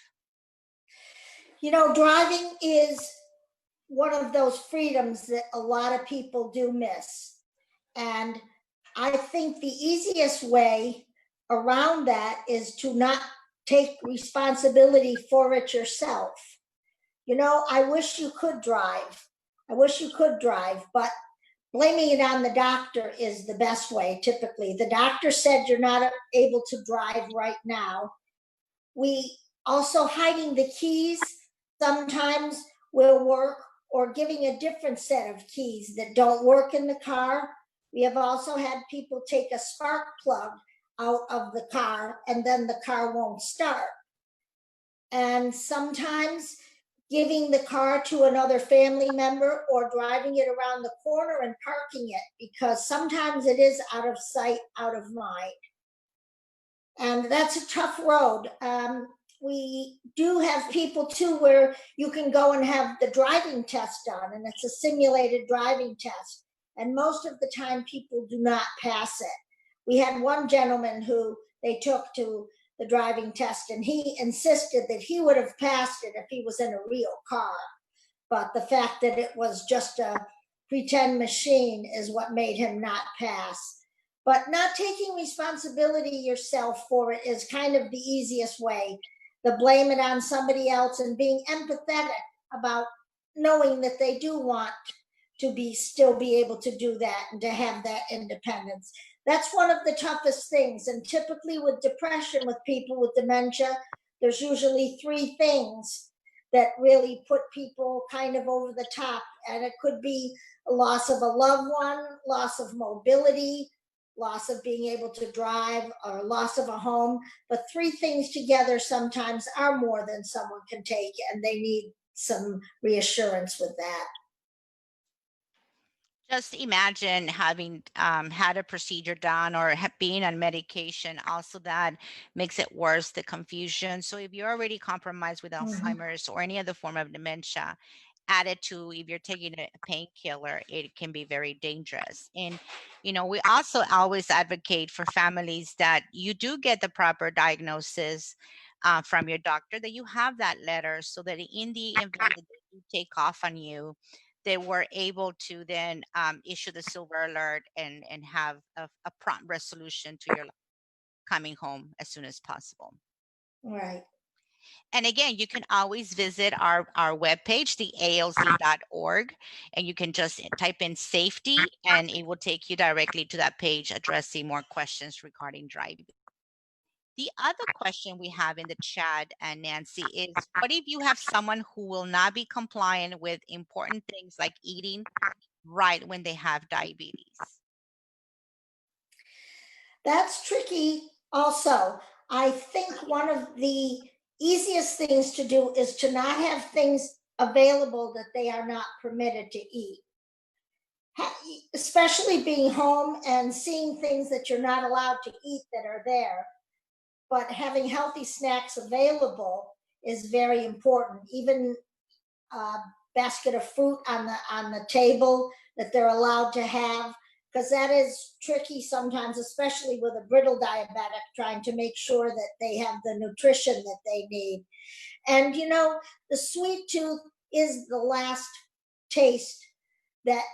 Driving is one of those freedoms that a lot of people do miss. And I think the easiest way around that is to not take responsibility for it yourself. I wish you could drive. But blaming it on the doctor is the best way, typically. The doctor said you're not able to drive right now. We also, hiding the keys sometimes will work, or giving a different set of keys that don't work in the car. We have also had people take a spark plug out of the car and then the car won't start. And sometimes giving the car to another family member or driving it around the corner and parking it, because sometimes it is out of sight, out of mind. And that's a tough road. We do have people too where you can go and have the driving test done, and it's a simulated driving test. And most of the time, people do not pass it. We had one gentleman who they took to the driving test, and he insisted that he would have passed it if he was in a real car. But the fact that it was just a pretend machine is what made him not pass. But not taking responsibility yourself for it is kind of the easiest way. The blame it on somebody else and being empathetic about knowing that they do want to still be able to do that and to have that independence. That's one of the toughest things. And typically with depression, with people with dementia, there's usually 3 things that really put people kind of over the top. And it could be a loss of a loved one, loss of mobility, loss of being able to drive, or loss of a home. But 3 things together sometimes are more than someone can take, and they need some reassurance with that. Just imagine having had a procedure done or being on medication. Also, that makes it worse, the confusion. So if you're already compromised with Alzheimer's or any other form of dementia, added to if you're taking a painkiller, it can be very dangerous. And, we also always advocate for families that you do get the proper diagnosis from your doctor, that you have that letter, so that in the event that they do take off on you, they were able to then issue the silver alert and have a prompt resolution to your coming home as soon as possible. Right. And again, you can always visit our webpage, the ALZ.org, and you can just type in safety, and it will take you directly to that page addressing more questions regarding driving. The other question we have in the chat, Nancy, is what if you have someone who will not be compliant with important things like eating right when they have diabetes? That's tricky also. I think one of the easiest things to do is to not have things available that they are not permitted to eat. Especially being home and seeing things that you're not allowed to eat that are there. But having healthy snacks available is very important. Even a basket of fruit on the table that they're allowed to have, because that is tricky sometimes, especially with a brittle diabetic, trying to make sure that they have the nutrition that they need. And the sweet tooth is the last taste that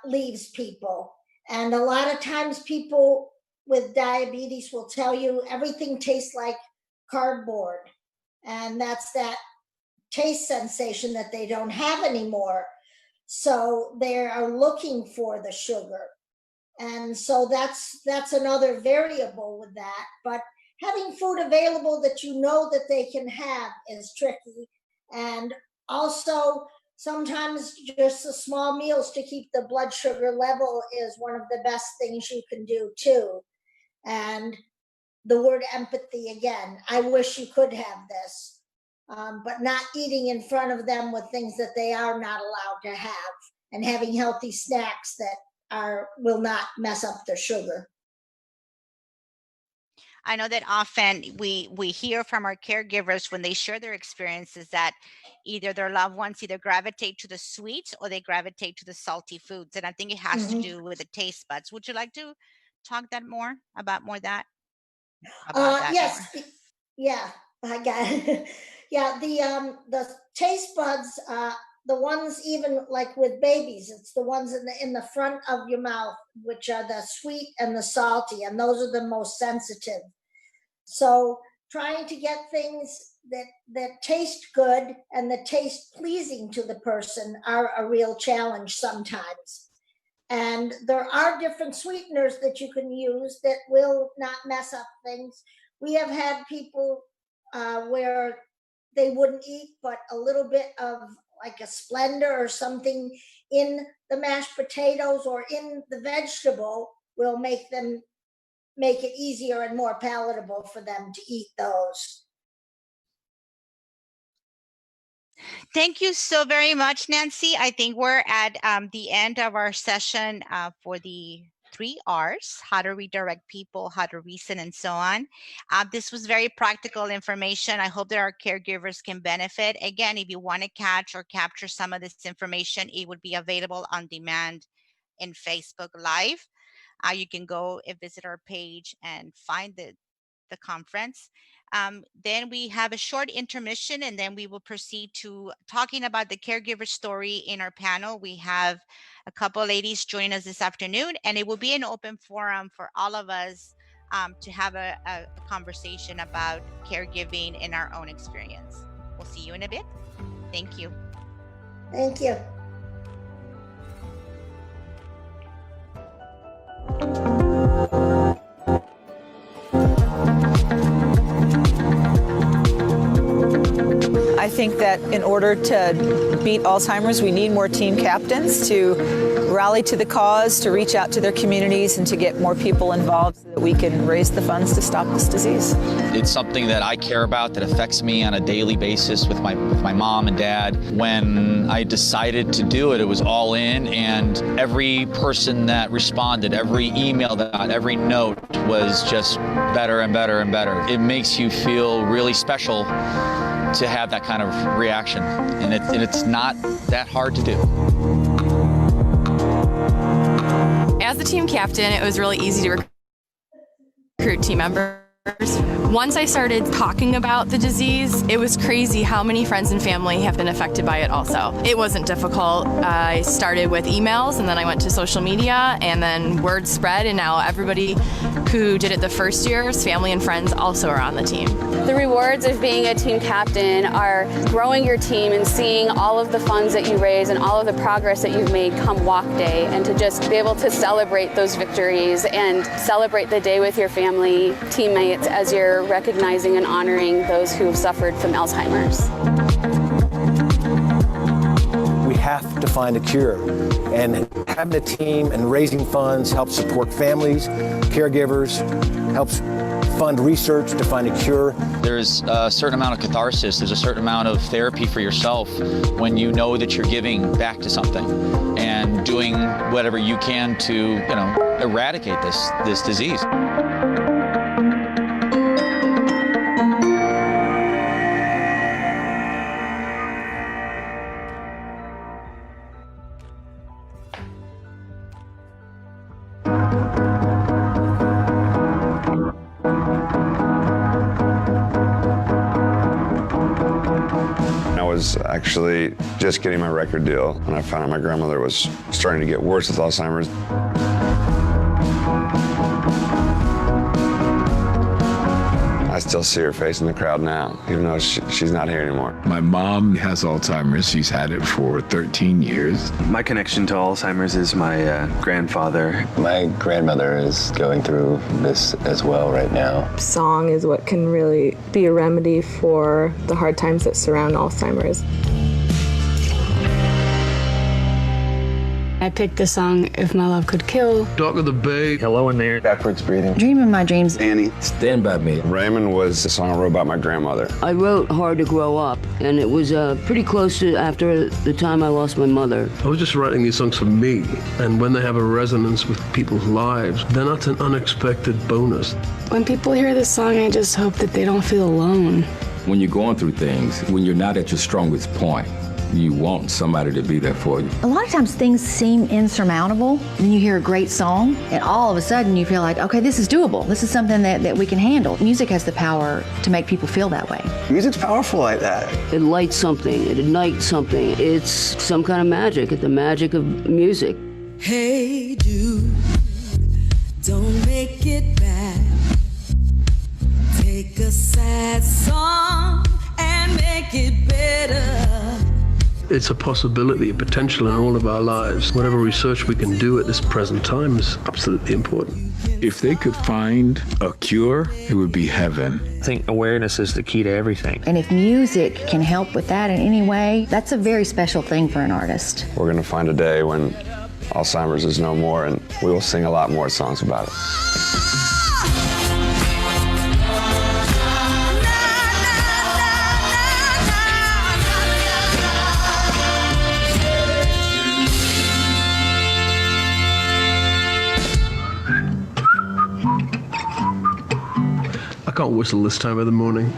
leaves people. And a lot of times people with diabetes will tell you everything tastes like cardboard. And that's that taste sensation that they don't have anymore. So they are looking for the sugar. And so that's another variable with that. But having food available that that they can have is tricky. And also sometimes just the small meals to keep the blood sugar level is one of the best things you can do too. And the word empathy again, I wish you could have this, but not eating in front of them with things that they are not allowed to have, and having healthy snacks that will not mess up their sugar. I know that often we hear from our caregivers when they share their experiences that either their loved ones either gravitate to the sweets or they gravitate to the salty foods. And I think it has to do with the taste buds. Would you like to talk about that? Yes. More? Yeah, I got it. Yeah, the taste buds, the ones even like with babies, it's the ones in the front of your mouth, which are the sweet and the salty, and those are the most sensitive. So trying to get things that taste good and that taste pleasing to the person are a real challenge sometimes. And there are different sweeteners that you can use that will not mess up things. We have had people where they wouldn't eat, but a little bit of like a Splenda or something in the mashed potatoes or in the vegetable will make it easier and more palatable for them to eat those. Thank you so very much, Nancy. I think we're at the end of our session for the 3 R's, how to redirect people, how to reason, and so on. This was very practical information. I hope that our caregivers can benefit. Again, if you want to catch or capture some of this information, it would be available on demand in Facebook Live. You can go and visit our page and find the conference. Then we have a short intermission, and then we will proceed to talking about the caregiver story in our panel. We have a couple ladies joining us this afternoon, and it will be an open forum for all of us to have a conversation about caregiving in our own experience. We'll see you in a bit. Thank you. Thank you. I think that in order to beat Alzheimer's, we need more team captains to rally to the cause, to reach out to their communities, and to get more people involved so that we can raise the funds to stop this disease. It's something that I care about, that affects me on a daily basis with my mom and dad. When I decided to do it, it was all in, and every person that responded, every email that got, every note was just better and better and better. It makes you feel really special to have that kind of reaction, and it's not that hard to do. As the team captain, it was really easy to recruit team members. Once I started talking about the disease, it was crazy how many friends and family have been affected by it also. It wasn't difficult. I started with emails, and then I went to social media, and then word spread, and now everybody who did it the first years, family and friends, also are on the team. The rewards of being a team captain are growing your team and seeing all of the funds that you raise and all of the progress that you've made come walk day, and to just be able to celebrate those victories and celebrate the day with your family, teammates, as you're recognizing and honoring those who have suffered from Alzheimer's. We have to find a cure, and having a team and raising funds helps support families, caregivers, helps fund research to find a cure. There's a certain amount of catharsis, there's a certain amount of therapy for yourself when you know that you're giving back to something and doing whatever you can to, eradicate this disease. Actually just getting my record deal, and I found out my grandmother was starting to get worse with Alzheimer's. I still see her face in the crowd now, even though she's not here anymore. My mom has Alzheimer's. She's had it for 13 years. My connection to Alzheimer's is my grandfather. My grandmother is going through this as well right now. Song is what can really be a remedy for the hard times that surround Alzheimer's. I picked the song If My Love Could Kill. Dock of the Bay. Hello in there. Backwards breathing. Dreaming My Dreams. Annie. Stand By Me. Raymond was the song I wrote about my grandmother. I wrote Hard to Grow Up, and it was pretty close to after the time I lost my mother. I was just writing these songs for me, and when they have a resonance with people's lives, then that's an unexpected bonus. When people hear this song, I just hope that they don't feel alone. When you're going through things, when you're not at your strongest point, you want somebody to be there for you. A lot of times things seem insurmountable, then you hear a great song, and all of a sudden you feel like, okay, this is doable. This is something that we can handle. Music has the power to make people feel that way. Music's powerful like that. It lights something, it ignites something. It's some kind of magic. It's the magic of music. Hey, dude, don't make it bad. Take a sad song and make it better. It's a possibility, a potential in all of our lives. Whatever research we can do at this present time is absolutely important. If they could find a cure, it would be heaven. I think awareness is the key to everything. And if music can help with that in any way, that's a very special thing for an artist. We're going to find a day when Alzheimer's is no more, and we will sing a lot more songs about it. I can't whistle this time of the morning.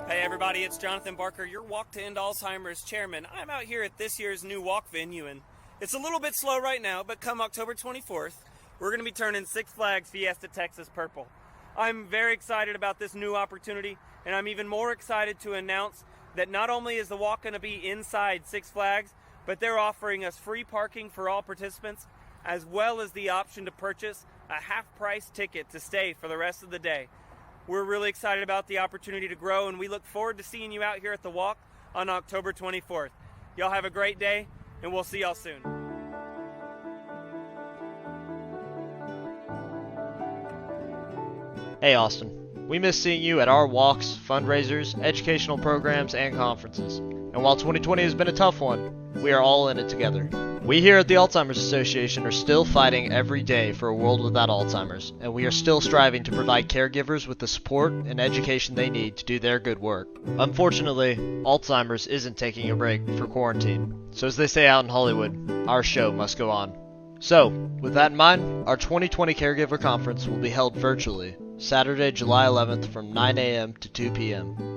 Hey everybody, everybody, it's Jonathan Barker, your Walk to End Alzheimer's chairman. I'm out here at this year's new walk venue, and it's a little bit slow right now, but come October 24th, we're going to be turning Six Flags Fiesta Texas purple. I'm very excited about this new opportunity, and I'm even more excited to announce that not only is the walk going to be inside Six Flags, but they're offering us free parking for all participants, as well as the option to purchase a half-price ticket to stay for the rest of the day. We're really excited about the opportunity to grow, and we look forward to seeing you out here at the walk on October 24th. Y'all have a great day, and we'll see y'all soon. Hey Austin, we miss seeing you at our walks, fundraisers, educational programs, and conferences. And while 2020 has been a tough one, we are all in it together. We here at the Alzheimer's Association are still fighting every day for a world without Alzheimer's, and we are still striving to provide caregivers with the support and education they need to do their good work. Unfortunately, Alzheimer's isn't taking a break for quarantine, so as they say out in Hollywood, our show must go on. So, with that in mind, our 2020 CareGiver Conference will be held virtually, Saturday, July 11th from 9 a.m. to 2 p.m.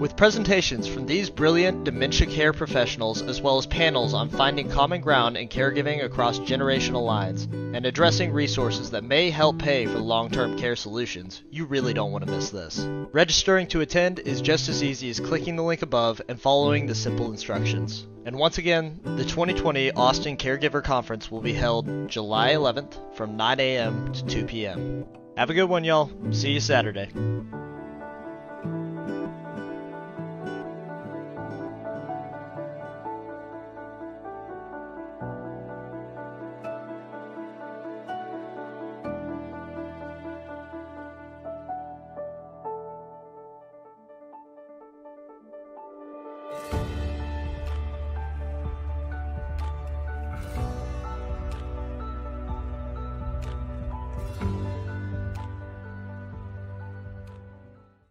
With presentations from these brilliant dementia care professionals as well as panels on finding common ground in caregiving across generational lines and addressing resources that may help pay for long-term care solutions, you really don't want to miss this. Registering to attend is just as easy as clicking the link above and following the simple instructions. And once again, the 2020 Austin Caregiver Conference will be held July 11th from 9 a.m. to 2 p.m. Have a good one, y'all. See you Saturday.